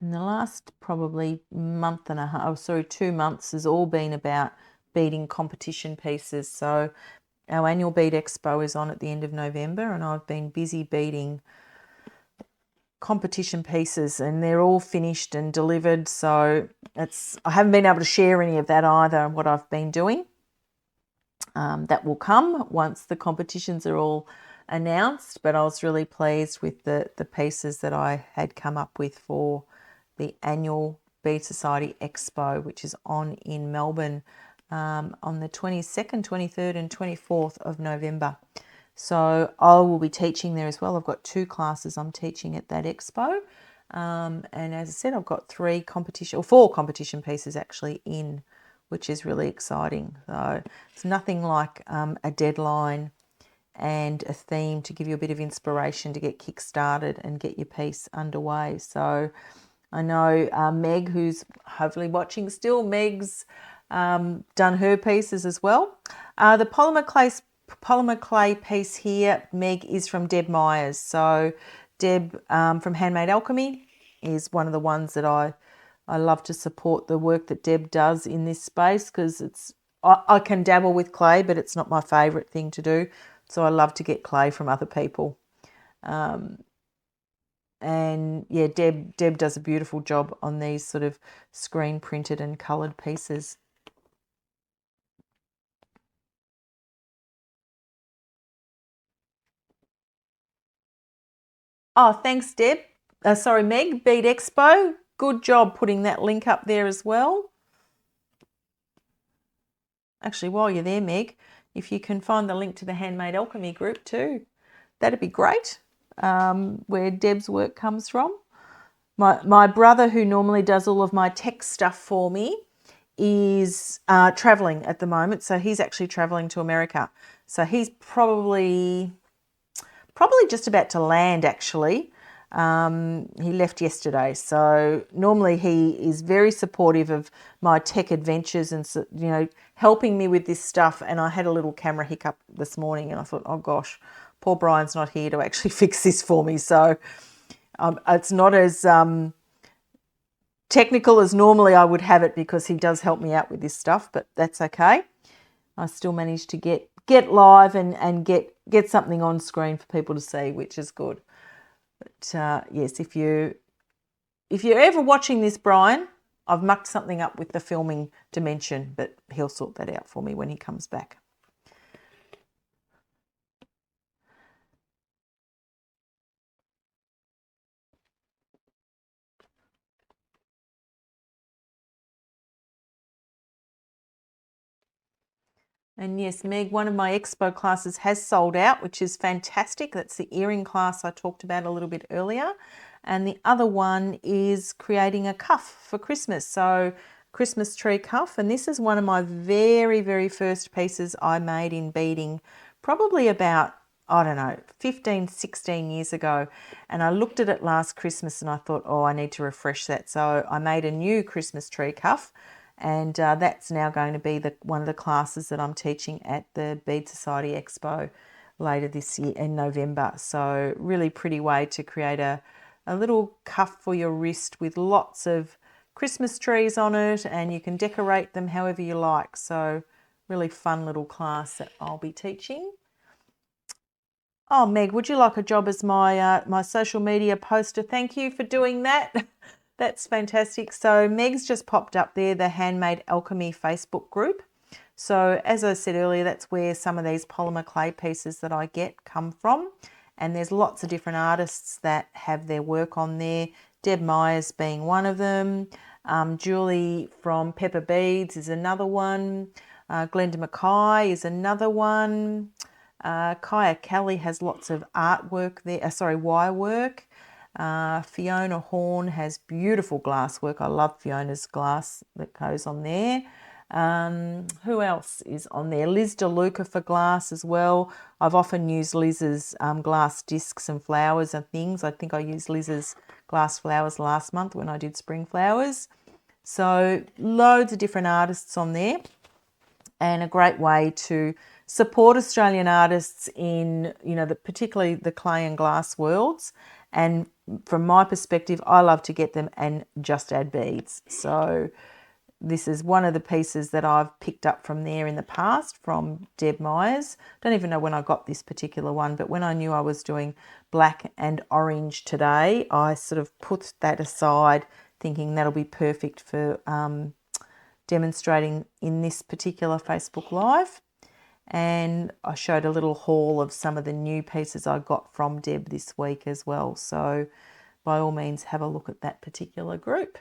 S1: In the last probably month and a half, 2 months has all been about beading competition pieces. So our annual Bead Expo is on at the end of November and I've been busy beading competition pieces and they're all finished and delivered. So I haven't been able to share any of that either, what I've been doing. That will come once the competitions are all announced, but I was really pleased with the pieces that I had come up with for the annual Bead Society Expo, which is on in Melbourne on the 22nd, 23rd and 24th of November. So I will be teaching there as well. I've got 2 classes I'm teaching at that expo. And as I said, I've got 4 competition pieces actually in, which is really exciting. So it's nothing like a deadline and a theme to give you a bit of inspiration to get kick-started and get your piece underway. So I know Meg, who's hopefully watching still, Meg's done her pieces as well. The polymer clay piece here, Meg, is from Deb Myers. So Deb from Handmade Alchemy is one of the ones that I love to support the work that Deb does in this space because I can dabble with clay, but it's not my favourite thing to do. So I love to get clay from other people. And yeah, Deb does a beautiful job on these sort of screen printed and coloured pieces. Oh, thanks, Deb. Sorry, Meg, Bead Expo. Good job putting that link up there as well. Actually, while you're there, Meg, if you can find the link to the Handmade Alchemy group too, that'd be great, where Deb's work comes from. My brother, who normally does all of my tech stuff for me, is travelling at the moment. So he's actually travelling to America. So he's probably just about to land actually. He left yesterday. So normally he is very supportive of my tech adventures and, you know, helping me with this stuff. And I had a little camera hiccup this morning and I thought, oh gosh, poor Brian's not here to actually fix this for me. So it's not as technical as normally I would have it, because he does help me out with this stuff, but that's okay. I still managed to get live and get something on screen for people to see, which is good. But yes, if you're ever watching this, Brian, I've mucked something up with the filming dimension, but he'll sort that out for me when he comes back. And yes, Meg, one of my expo classes has sold out, which is fantastic. That's the earring class I talked about a little bit earlier. And the other one is creating a cuff for Christmas. So Christmas tree cuff. And this is one of my very, very first pieces I made in beading, probably about, I don't know, 15, 16 years ago. And I looked at it last Christmas and I thought, oh, I need to refresh that. So I made a new Christmas tree cuff. And that's now going to be one of the classes that I'm teaching at the Bead Society Expo later this year in November. So really pretty way to create a little cuff for your wrist with lots of Christmas trees on it, and you can decorate them however you like. So really fun little class that I'll be teaching. Oh, Meg, would you like a job as my social media poster? Thank you for doing that. That's fantastic. So Meg's just popped up there, the Handmade Alchemy Facebook group. So as I said earlier, that's where some of these polymer clay pieces that I get come from. And there's lots of different artists that have their work on there. Deb Myers being one of them. Julie from Pepper Beads is another one. Glenda Mackay is another one. Kaya Kelly has lots of artwork there, wire work. Fiona Horn has beautiful glass work. I love Fiona's glass that goes on there. Who else is on there? Liz DeLuca for glass as well. I've often used Liz's glass discs and flowers and things. I think I used Liz's glass flowers last month when I did spring flowers. So loads of different artists on there, and a great way to support Australian artists in, particularly the clay and glass worlds. And from my perspective, I love to get them and just add beads. So this is one of the pieces that I've picked up from there in the past from Deb Myers. Don't even know when I got this particular one, but when I knew I was doing black and orange today, I sort of put that aside thinking that'll be perfect for demonstrating in this particular Facebook Live. And I showed a little haul of some of the new pieces I got from Deb this week as well. So by all means, have a look at that particular group.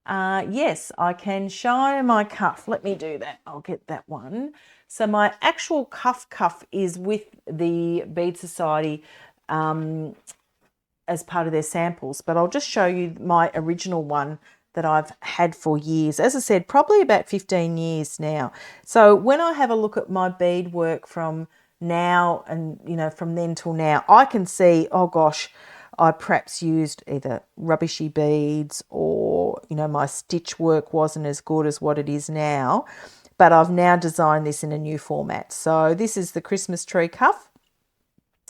S1: Yes, I can show my cuff. Let me do that. I'll get that one. So my actual cuff is with the Bead Society as part of their samples, but I'll just show you my original one that I've had for years. As I said, probably about 15 years now. So when I have a look at my bead work from now and, from then till now, I can see, oh gosh, I perhaps used either rubbishy beads or, my stitch work wasn't as good as what it is now, but I've now designed this in a new format. So this is the Christmas tree cuff.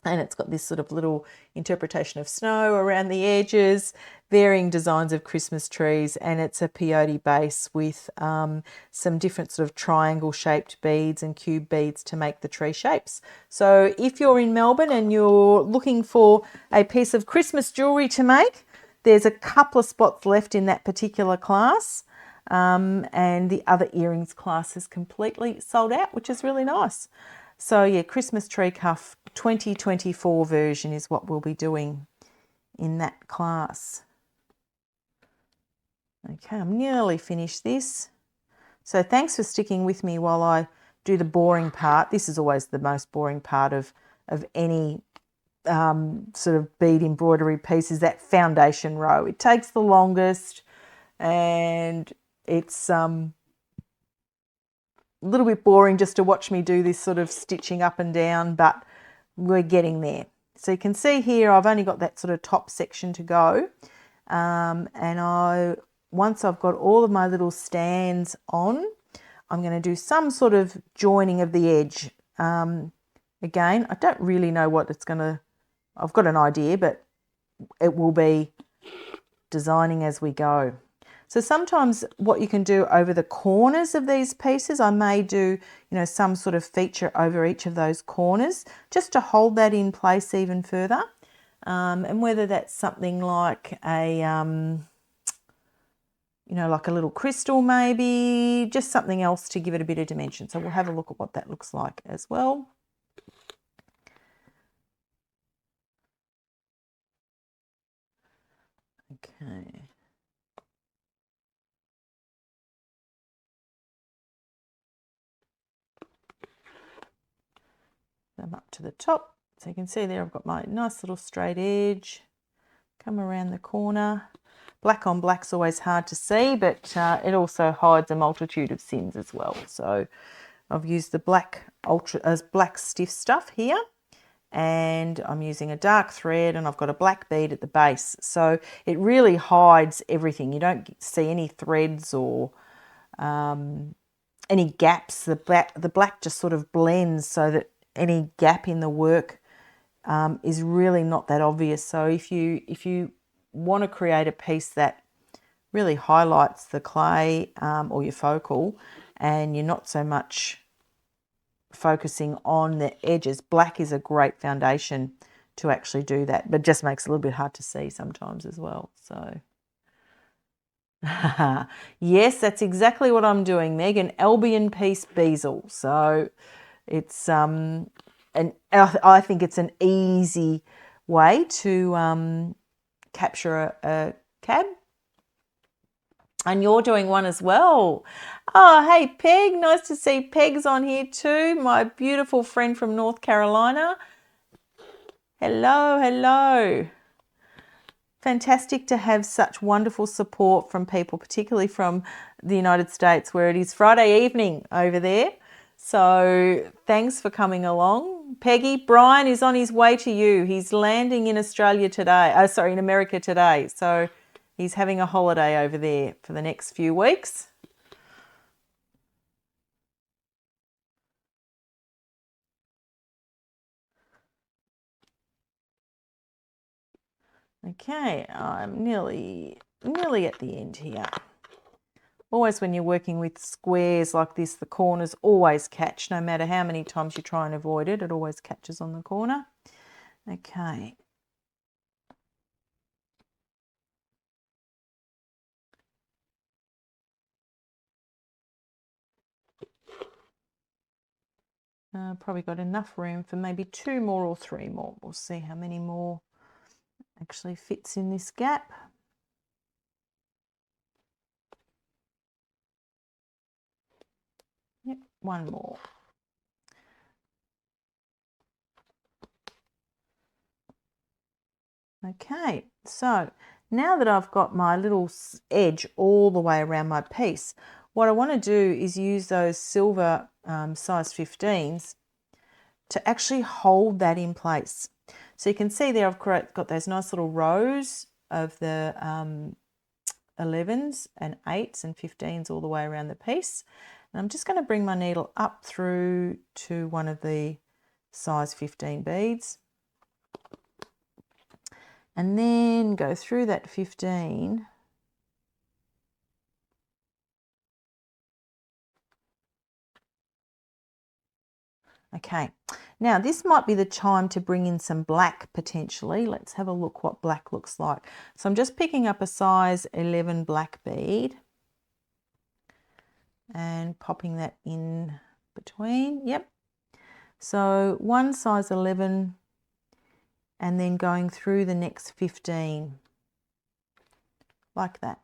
S1: And it's got this sort of little interpretation of snow around the edges, varying designs of Christmas trees, and it's a peyote base with some different sort of triangle shaped beads and cube beads to make the tree shapes. So if you're in Melbourne and you're looking for a piece of Christmas jewellery to make, there's a couple of spots left in that particular class. And the other earrings class is completely sold out, which is really nice. So yeah, Christmas tree cuff 2024 version is what we'll be doing in that class. Okay, I'm nearly finished this. So thanks for sticking with me while I do the boring part. This is always the most boring part of any sort of bead embroidery piece, is that foundation row. It takes the longest, and it's a little bit boring just to watch me do this sort of stitching up and down, but we're getting there. So you can see here I've only got that sort of top section to go, and once I've got all of my little stands on, I'm going to do some sort of joining of the edge. Again, I don't really know what it's going to, I've got an idea, but it will be designing as we go. So sometimes what you can do over the corners of these pieces, I may do, some sort of feature over each of those corners just to hold that in place even further. And whether that's something like a, like a little crystal maybe, just something else to give it a bit of dimension. So we'll have a look at what that looks like as well. Okay. Them up to the top. So you can see there I've got my nice little straight edge. Come around the corner. Black on black's always hard to see, but it also hides a multitude of sins as well. So I've used the black stiff stuff here, and I'm using a dark thread, and I've got a black bead at the base. So it really hides everything. You don't see any threads or any gaps. The black just sort of blends so that any gap in the work is really not that obvious. So if you want to create a piece that really highlights the clay or your focal, and you're not so much focusing on the edges, black is a great foundation to actually do that, but just makes it a little bit hard to see sometimes as well. So yes, that's exactly what I'm doing, Meg, an Albion piece bezel. So it's and I think it's an easy way to capture a cab. And you're doing one as well. Oh, hey, Peg. Nice to see Peg's on here too. My beautiful friend from North Carolina. Hello, hello. Fantastic to have such wonderful support from people, particularly from the United States, where it is Friday evening over there. So thanks for coming along. Peggy, Brian is on his way to you. He's landing in Australia today. In America today. So he's having a holiday over there for the next few weeks. Okay, I'm nearly at the end here. Always when you're working with squares like this, the corners always catch. No matter how many times you try and avoid it, it always catches on the corner. Okay. Probably got enough room for maybe 2 more or 3 more. We'll see how many more actually fits in this gap. Yep, 1 more. Okay, so now that I've got my little edge all the way around my piece, what I want to do is use those silver size 15s to actually hold that in place. So you can see there I've got those nice little rows of the 11s and 8s and 15s all the way around the piece. And I'm just going to bring my needle up through to one of the size 15 beads, and then go through that 15 . Okay, now this might be the time to bring in some black potentially. Let's have a look what black looks like. So I'm just picking up a size 11 black bead and popping that in between. Yep. So one size 11 and then going through the next 15 like that.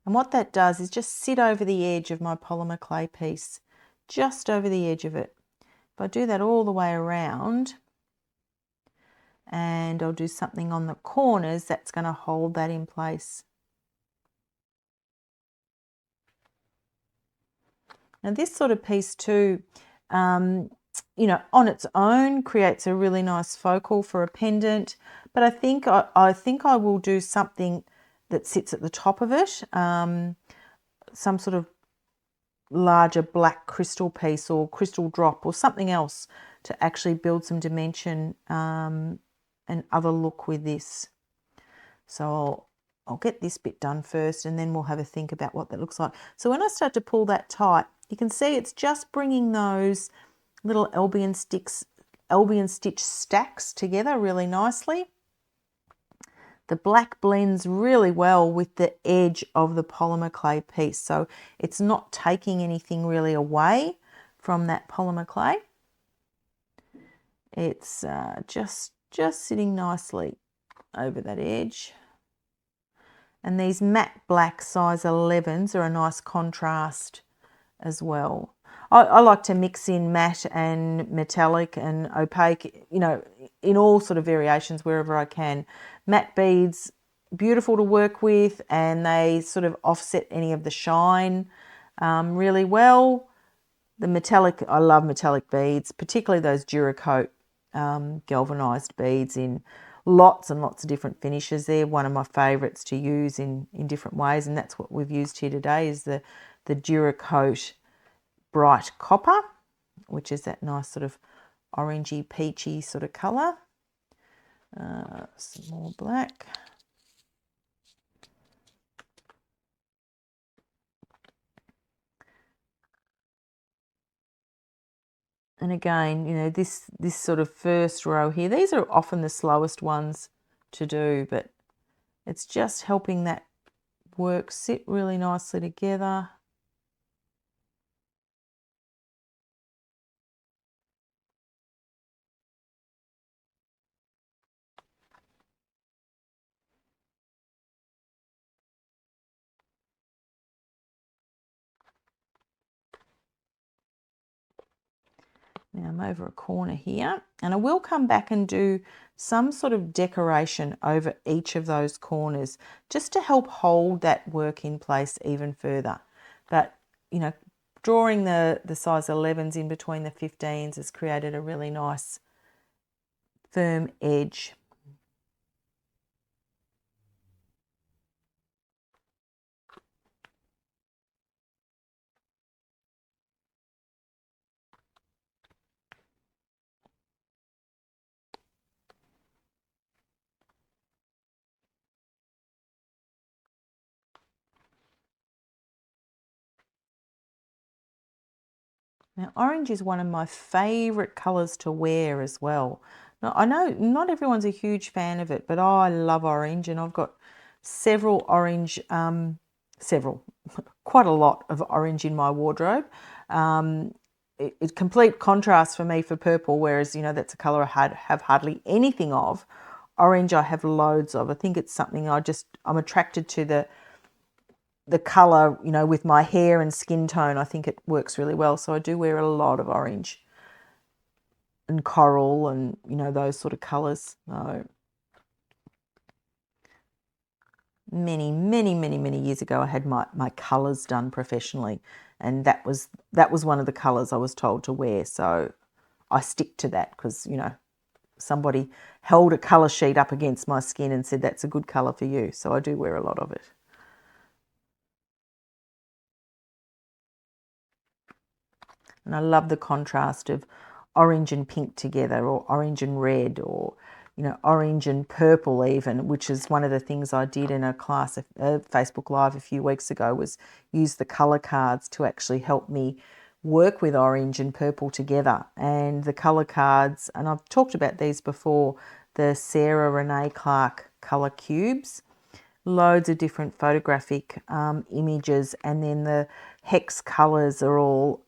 S1: And what that does is just sit over the edge of my polymer clay piece, just over the edge of it. If I do that all the way around, and I'll do something on the corners, that's going to hold that in place. Now this sort of piece too, on its own creates a really nice focal for a pendant, but I think I will do something that sits at the top of it, some sort of larger black crystal piece or crystal drop or something else to actually build some dimension and other look with this. So I'll get this bit done first, and then we'll have a think about what that looks like. So when I start to pull that tight, you can see it's just bringing those little Albion stitch stacks together really nicely. The black blends really well with the edge of the polymer clay piece, so it's not taking anything really away from that polymer clay. It's just sitting nicely over that edge. And these matte black size 11s are a nice contrast as well. I like to mix in matte and metallic and opaque, you know, in all sort of variations wherever I can. Matte beads, beautiful to work with, and they sort of offset any of the shine really well. The metallic, I love metallic beads, particularly those Duracoat galvanized beads in lots and lots of different finishes. They're one of my favourites to use in different ways, and that's what we've used here today is the Duracoat bright copper, which is that nice sort of orangey peachy sort of colour. Some more black. And again, you know, this sort of first row here, these are often the slowest ones to do, but it's just helping that work sit really nicely together. Now I'm over a corner here, and I will come back and do some sort of decoration over each of those corners just to help hold that work in place even further. But, you know, drawing the size 11s in between the 15s has created a really nice firm edge. Now, orange is one of my favourite colours to wear as well. Now, I know not everyone's a huge fan of it, but I love orange, and I've got several orange, quite a lot of orange in my wardrobe. It's complete contrast for me for purple, whereas, you know, that's a colour I have hardly anything of. Orange I have loads of. I think it's something I'm attracted to the colour, you know, with my hair and skin tone. I think it works really well. So I do wear a lot of orange and coral and, you know, those sort of colours. So many years ago, I had my colours done professionally, and that was one of the colours I was told to wear. So I stick to that because, you know, somebody held a colour sheet up against my skin and said that's a good colour for you. So I do wear a lot of it. And I love the contrast of orange and pink together, or orange and red, or, you know, orange and purple even, which is one of the things I did in a class, Facebook Live a few weeks ago, was use the colour cards to actually help me work with orange and purple together. And the colour cards, and I've talked about these before, the Sarah Renee Clark colour cubes, loads of different photographic images, and then the hex colours are all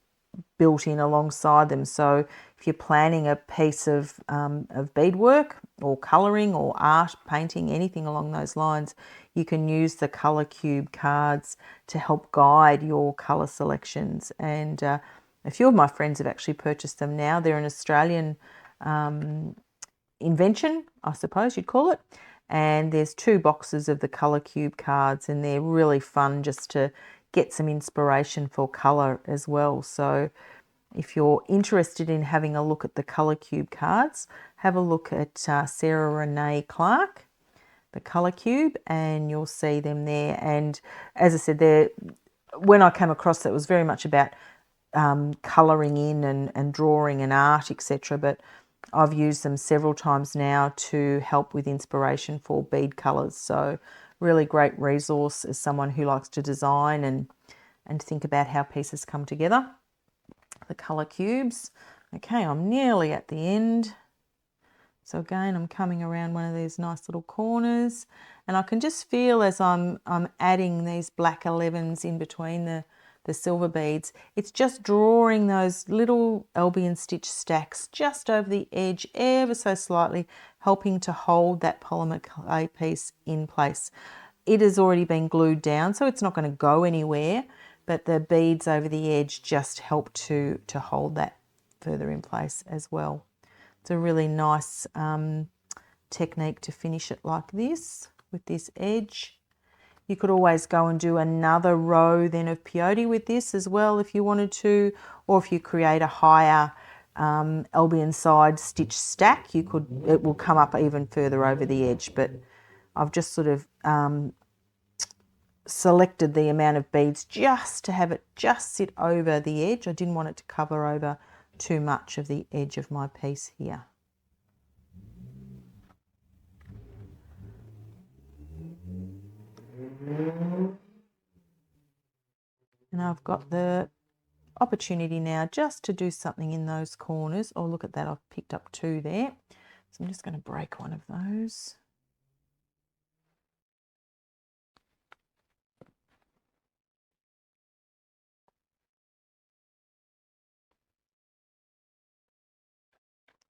S1: built in alongside them. So if you're planning a piece of beadwork or colouring or art, painting, anything along those lines, you can use the colour cube cards to help guide your colour selections. And a few of my friends have actually purchased them now. They're an Australian invention, I suppose you'd call it. And there's 2 boxes of the colour cube cards, and they're really fun just to get some inspiration for colour as well. So if you're interested in having a look at the colour cube cards, have a look at Sarah Renee Clark, the colour cube, and you'll see them there. And as I said, when I came across it was very much about colouring in and drawing and art, etc. But I've used them several times now to help with inspiration for bead colours. So really great resource as someone who likes to design and think about how pieces come together. The colour cubes. Okay, I'm nearly at the end. So again, I'm coming around one of these nice little corners, and I can just feel as I'm adding these black 11s in between the silver beads, it's just drawing those little Albion stitch stacks just over the edge ever so slightly, helping to hold that polymer clay piece in place. It has already been glued down, so it's not going to go anywhere, but the beads over the edge just help to hold that further in place as well. It's a really nice technique to finish it like this with this edge. You could always go and do another row then of peyote with this as well if you wanted to, or if you create a higher Albion side stitch stack, it will come up even further over the edge, but I've just sort of selected the amount of beads just to have it just sit over the edge. I didn't want it to cover over too much of the edge of my piece here. And I've got the opportunity now just to do something in those corners. Oh, look at that, I've picked up 2 there. So I'm just going to break one of those.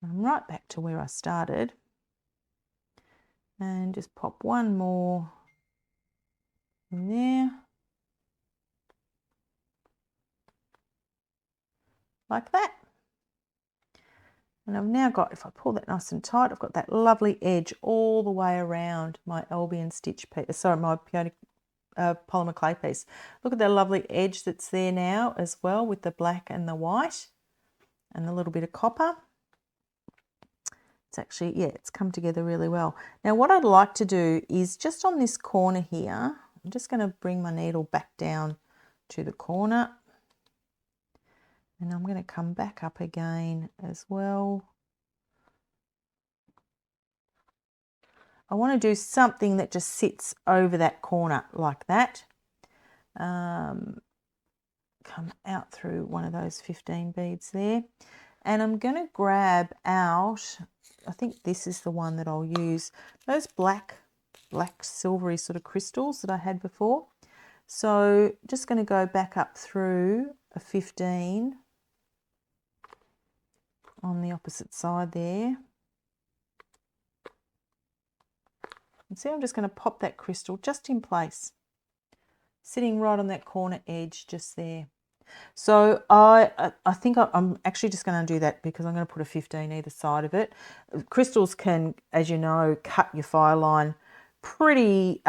S1: I'm right back to where I started. And just pop one more in there. Like that. And I've now got, if I pull that nice and tight, I've got that lovely edge all the way around my Albion stitch piece, sorry, my peyote polymer clay piece. Look at that lovely edge that's there now as well with the black and the white and a little bit of copper. It's actually, yeah, it's come together really well. Now what I'd like to do is just on this corner here, I'm just going to bring my needle back down to the corner. And I'm going to come back up again as well. I want to do something that just sits over that corner like that. Come out through one of those 15 beads there. And I'm going to grab out, I think this is the one that I'll use, those black silvery sort of crystals that I had before. So just going to go back up through a 15 on the opposite side there. And see, I'm just going to pop that crystal just in place, sitting right on that corner edge just there. So I think I'm actually just going to do that because I'm going to put a 15 either side of it. Crystals can, as you know, cut your file line pretty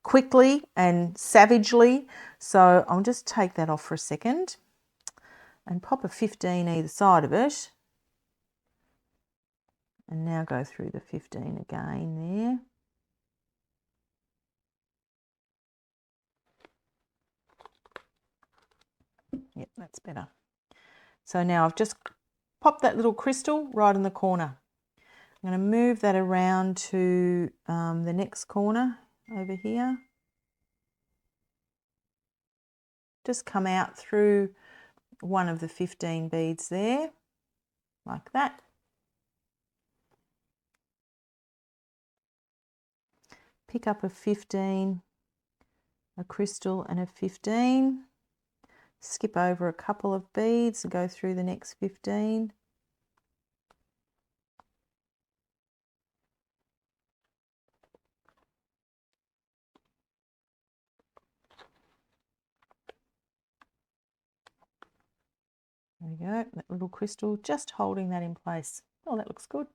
S1: quickly and savagely. So I'll just take that off for a second and pop a 15 either side of it. And now go through the 15 again there. Yep, that's better. So now I've just popped that little crystal right in the corner. I'm going to move that around to the next corner over here. Just come out through one of the 15 beads there, like that. Pick up a 15, a crystal and a 15. Skip over a couple of beads and go through the next 15. There we go, that little crystal, just holding that in place. Oh, that looks good.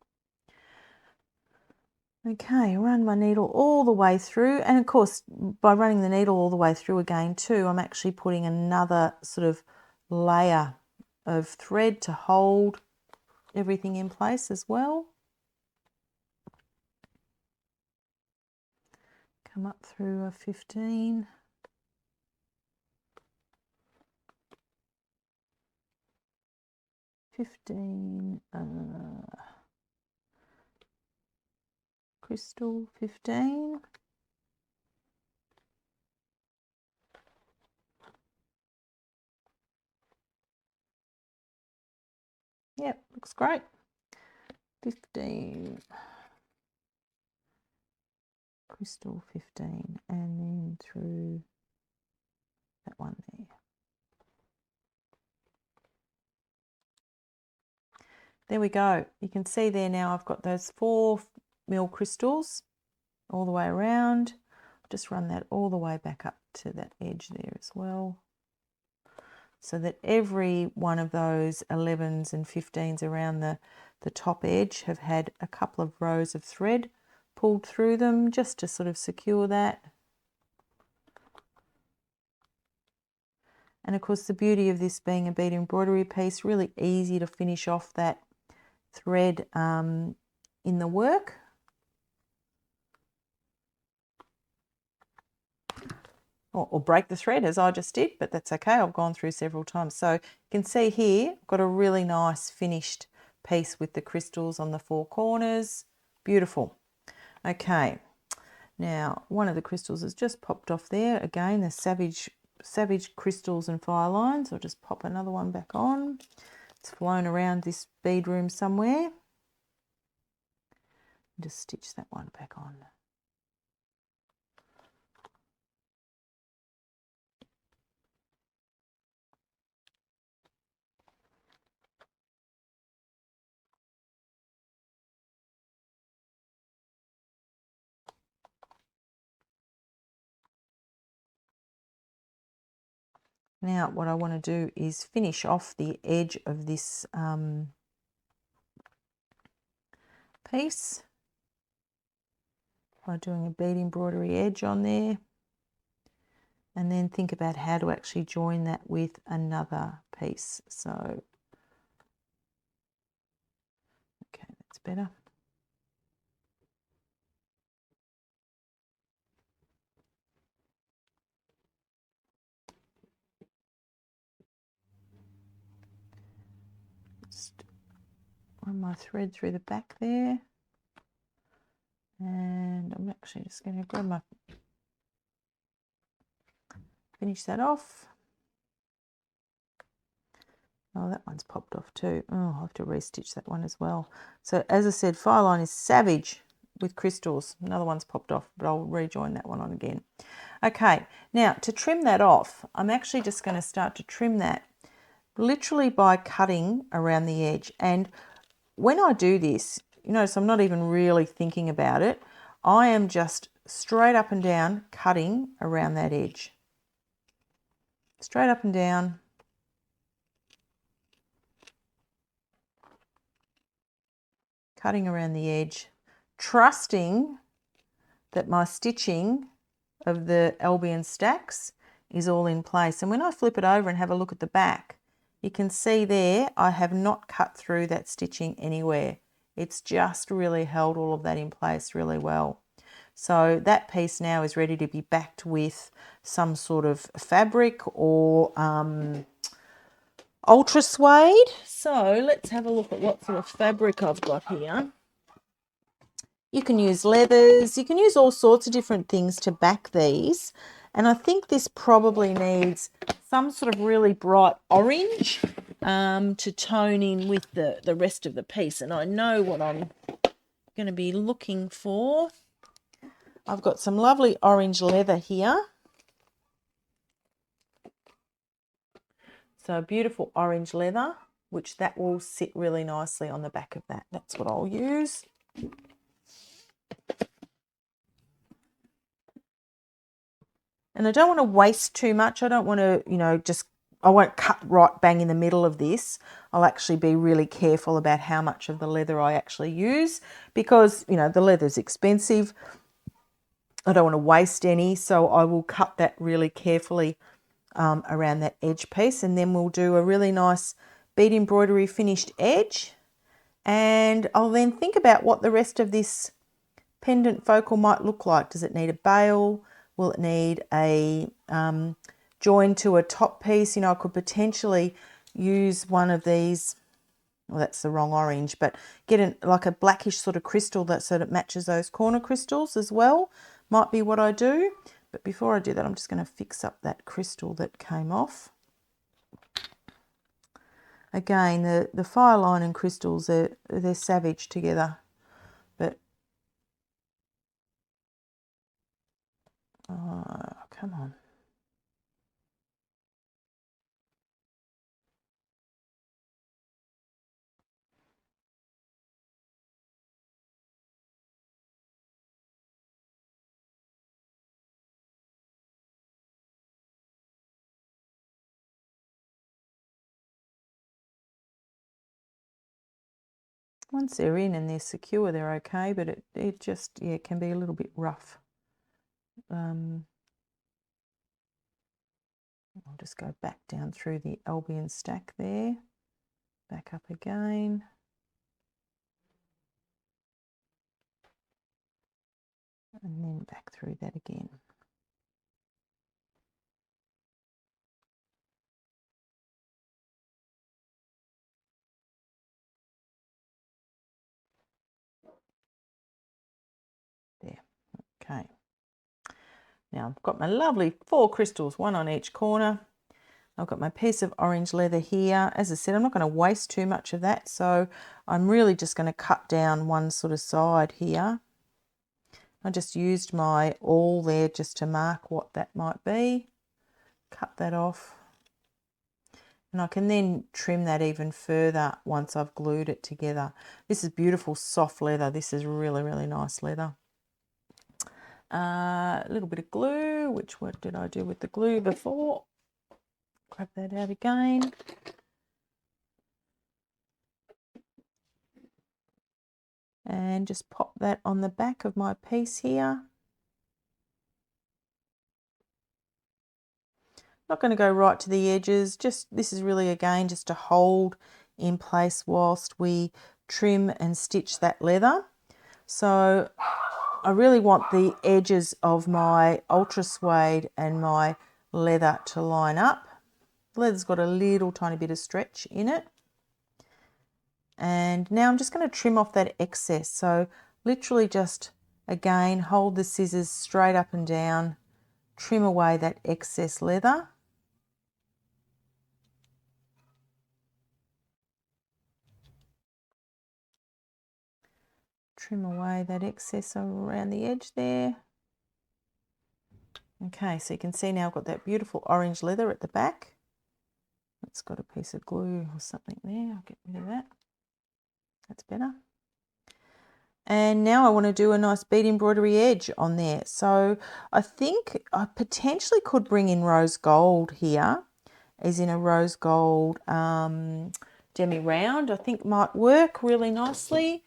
S1: Okay, run my needle all the way through, and of course by running the needle all the way through again too, I'm actually putting another sort of layer of thread to hold everything in place as well. Come up through a 15. 15, crystal 15. Yep, looks great. 15, crystal 15, and then through that one there. There we go. You can see there now I've got those 4mm crystals all the way around. Just run that all the way back up to that edge there as well, so that every one of those 11s and 15s around the top edge have had a couple of rows of thread pulled through them, just to sort of secure that. And of course, the beauty of this being a bead embroidery piece, really easy to finish off that thread in the work. Or break the thread as I just did, but that's okay. I've gone through several times. So you can see here, I've got a really nice finished piece with the crystals on the 4 corners. Beautiful. Okay, now one of the crystals has just popped off there. Again, the Savage crystals and fire lines. I'll just pop another one back on. It's flown around this bead room somewhere. Just stitch that one back on. Now what I want to do is finish off the edge of this piece by doing a bead embroidery edge on there, and then think about how to actually join that with another piece. So, okay, that's better. Just run my thread through the back there, and I'm actually just going to grab my, finish that off. Oh, that one's popped off too. Oh, I'll have to restitch that one as well. So as I said, fire line is Savage with crystals. Another one's popped off, but I'll rejoin that one on again. Okay, now to trim that off, I'm actually just going to start to trim that literally by cutting around the edge. And when I do this, you notice I'm not even really thinking about it. I am just straight up and down cutting around that edge. Straight up and down. Cutting around the edge, trusting that my stitching of the Albion stacks is all in place. And when I flip it over and have a look at the back, you can see there I have not cut through that stitching anywhere. It's just really held all of that in place really well. So that piece now is ready to be backed with some sort of fabric or ultra suede. So let's have a look at what sort of fabric I've got here. You can use leathers, you can use all sorts of different things to back these. And I think this probably needs some sort of really bright orange to tone in with the rest of the piece. And I know what I'm going to be looking for. I've got some lovely orange leather here. So beautiful orange leather, which that will sit really nicely on the back of that. That's what I'll use. And I don't want to waste too much. I don't want to, I won't cut right bang in the middle of this. I'll actually be really careful about how much of the leather I actually use because, the leather's expensive. I don't want to waste any, so I will cut that really carefully around that edge piece, and then we'll do a really nice bead embroidery finished edge, and I'll then think about what the rest of this pendant focal might look like. Does it need a bail? Will it need a join to a top piece? I could potentially use one of these well, that's the wrong orange, but get like a blackish sort of crystal that sort of matches those corner crystals as well. Might be what I do. But before I do that, I'm just going to fix up that crystal that came off. Again, the fire line and crystals, they're savage together. But, come on. Once they're in and they're secure, they're okay, but it just, yeah, can be a little bit rough. I'll just go back down through the Albion stack there, back up again. And then back through that again. There, okay. Now I've got my lovely 4 crystals, 1 on each corner. I've got my piece of orange leather here. As I said, I'm not going to waste too much of that, so I'm really just going to cut down one sort of side here. I just used my awl there just to mark what that might be. Cut that off. And I can then trim that even further once I've glued it together. This is beautiful soft leather. This is really, really nice leather. A little bit of glue, what did I do with the glue before? Grab that out again. And just pop that on the back of my piece here. Not going to go right to the edges, this is really again just to hold in place whilst we trim and stitch that leather. So I really want the edges of my ultra suede and my leather to line up. The leather's got a little tiny bit of stretch in it. And now I'm just going to trim off that excess. So literally just, again, hold the scissors straight up and down, trim away that excess leather. Trim away that excess around the edge there. Okay, so you can see now I've got that beautiful orange leather at the back. It's got a piece of glue or something there. I'll get rid of that. That's better. And now I want to do a nice bead embroidery edge on there. So I think I potentially could bring in rose gold here, as in a rose gold demi round. I think might work really nicely.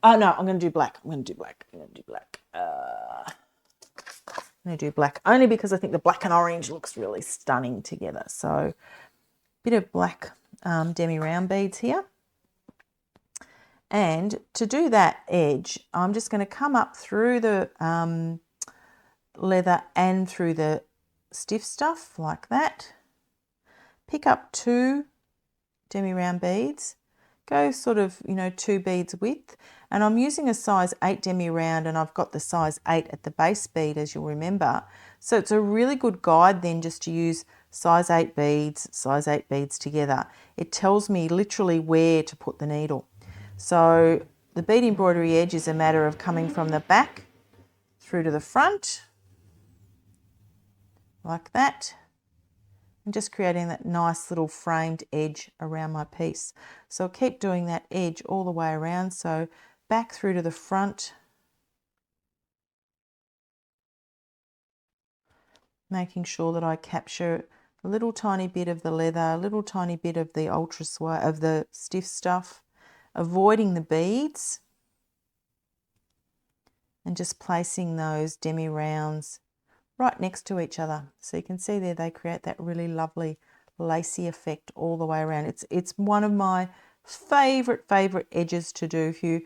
S1: Oh no, I'm going to do black. I'm going to do black. I'm going to do black only because I think the black and orange looks really stunning together. So bit of black demi round beads here. And to do that edge, I'm just going to come up through the leather and through the stiff stuff like that. Pick up 2 demi round beads, go sort of, 2 beads width, and I'm using a size 8 demi round, and I've got the size 8 at the base bead, as you'll remember. So it's a really good guide then just to use size 8 beads together. It tells me literally where to put the needle. So the bead embroidery edge is a matter of coming from the back through to the front, like that, and just creating that nice little framed edge around my piece. So I'll keep doing that edge all the way around. So back through to the front, making sure that I capture a little tiny bit of the leather, a little tiny bit of the ultra suede, of the stiff stuff, avoiding the beads, and just placing those demi rounds right next to each other. So you can see there they create that really lovely lacy effect all the way around. It's one of my favorite edges to do. If you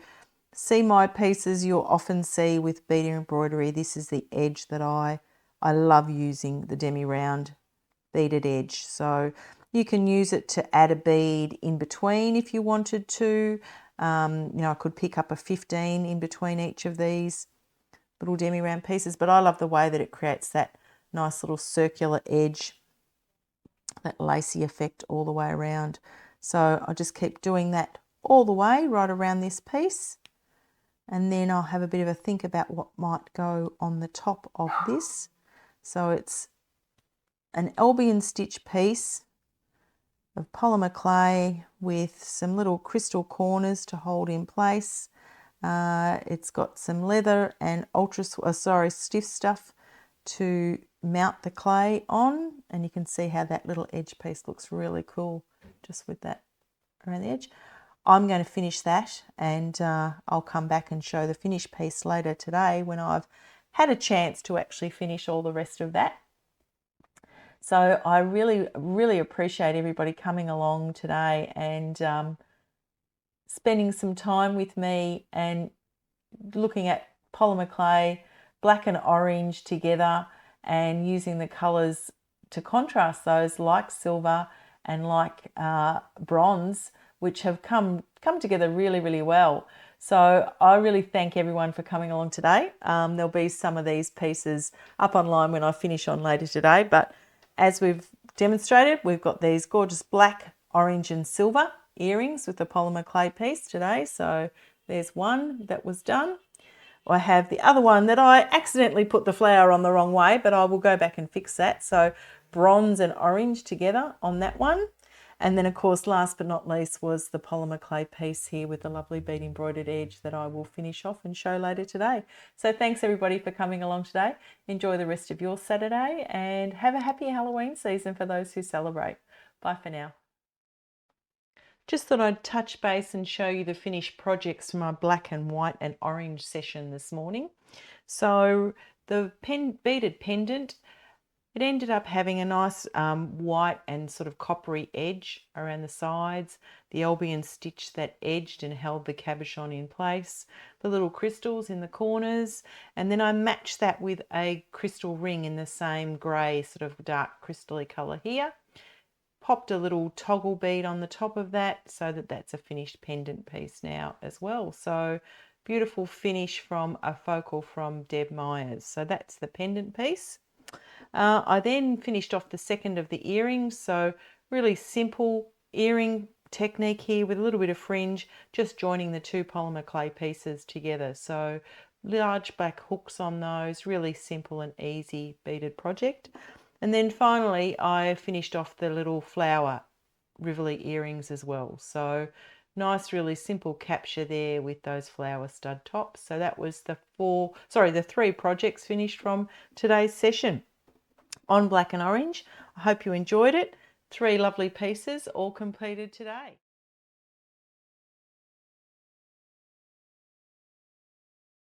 S1: see my pieces, you'll often see with bead embroidery, this is the edge that I love using, the demi round beaded edge. So You can use it to add a bead in between if you wanted to. I could pick up a 15 in between each of these little demi-round pieces, but I love the way that it creates that nice little circular edge, that lacy effect all the way around. So I'll just keep doing that all the way right around this piece, and then I'll have a bit of a think about what might go on the top of this. So it's an Albion stitch piece of polymer clay with some little crystal corners to hold in place. It's got some leather and stiff stuff to mount the clay on, and you can see how that little edge piece looks really cool just with that around the edge. I'm going to finish that, and I'll come back and show the finished piece later today when I've had a chance to actually finish all the rest of that. So I really, really appreciate everybody coming along today and spending some time with me and looking at polymer clay, black and orange together, and using the colours to contrast those, like silver and like bronze, which have come together really, really well. So I really thank everyone for coming along today. There'll be some of these pieces up online when I finish on later today, but as we've demonstrated, we've got these gorgeous black, orange and silver earrings with the polymer clay piece today. So there's one that was done. I have the other one that I accidentally put the flower on the wrong way, but I will go back and fix that. So bronze and orange together on that one. And then, of course, last but not least was the polymer clay piece here with the lovely bead embroidered edge that I will finish off and show later today. So thanks everybody for coming along today. Enjoy the rest of your Saturday and have a happy Halloween season for those who celebrate. Bye for now. Just thought I'd touch base and show you the finished projects from my black and white and orange session this morning. So the beaded pendant, it ended up having a nice white and sort of coppery edge around the sides, the Albion stitch that edged and held the cabochon in place, the little crystals in the corners, and then I matched that with a crystal ring in the same grey sort of dark crystal-y colour here. Popped a little toggle bead on the top of that so that that's a finished pendant piece now as well. So beautiful finish from a focal from Deb Myers. So that's the pendant piece. I then finished off the second of the earrings, so really simple earring technique here with a little bit of fringe, just joining the two polymer clay pieces together. So large black hooks on those, really simple and easy beaded project. And then finally I finished off the little flower Rivoli earrings as well. So nice, really simple capture there with those flower stud tops. So that was the three projects finished from today's session on black and orange. I hope you enjoyed it. 3 lovely pieces all completed today.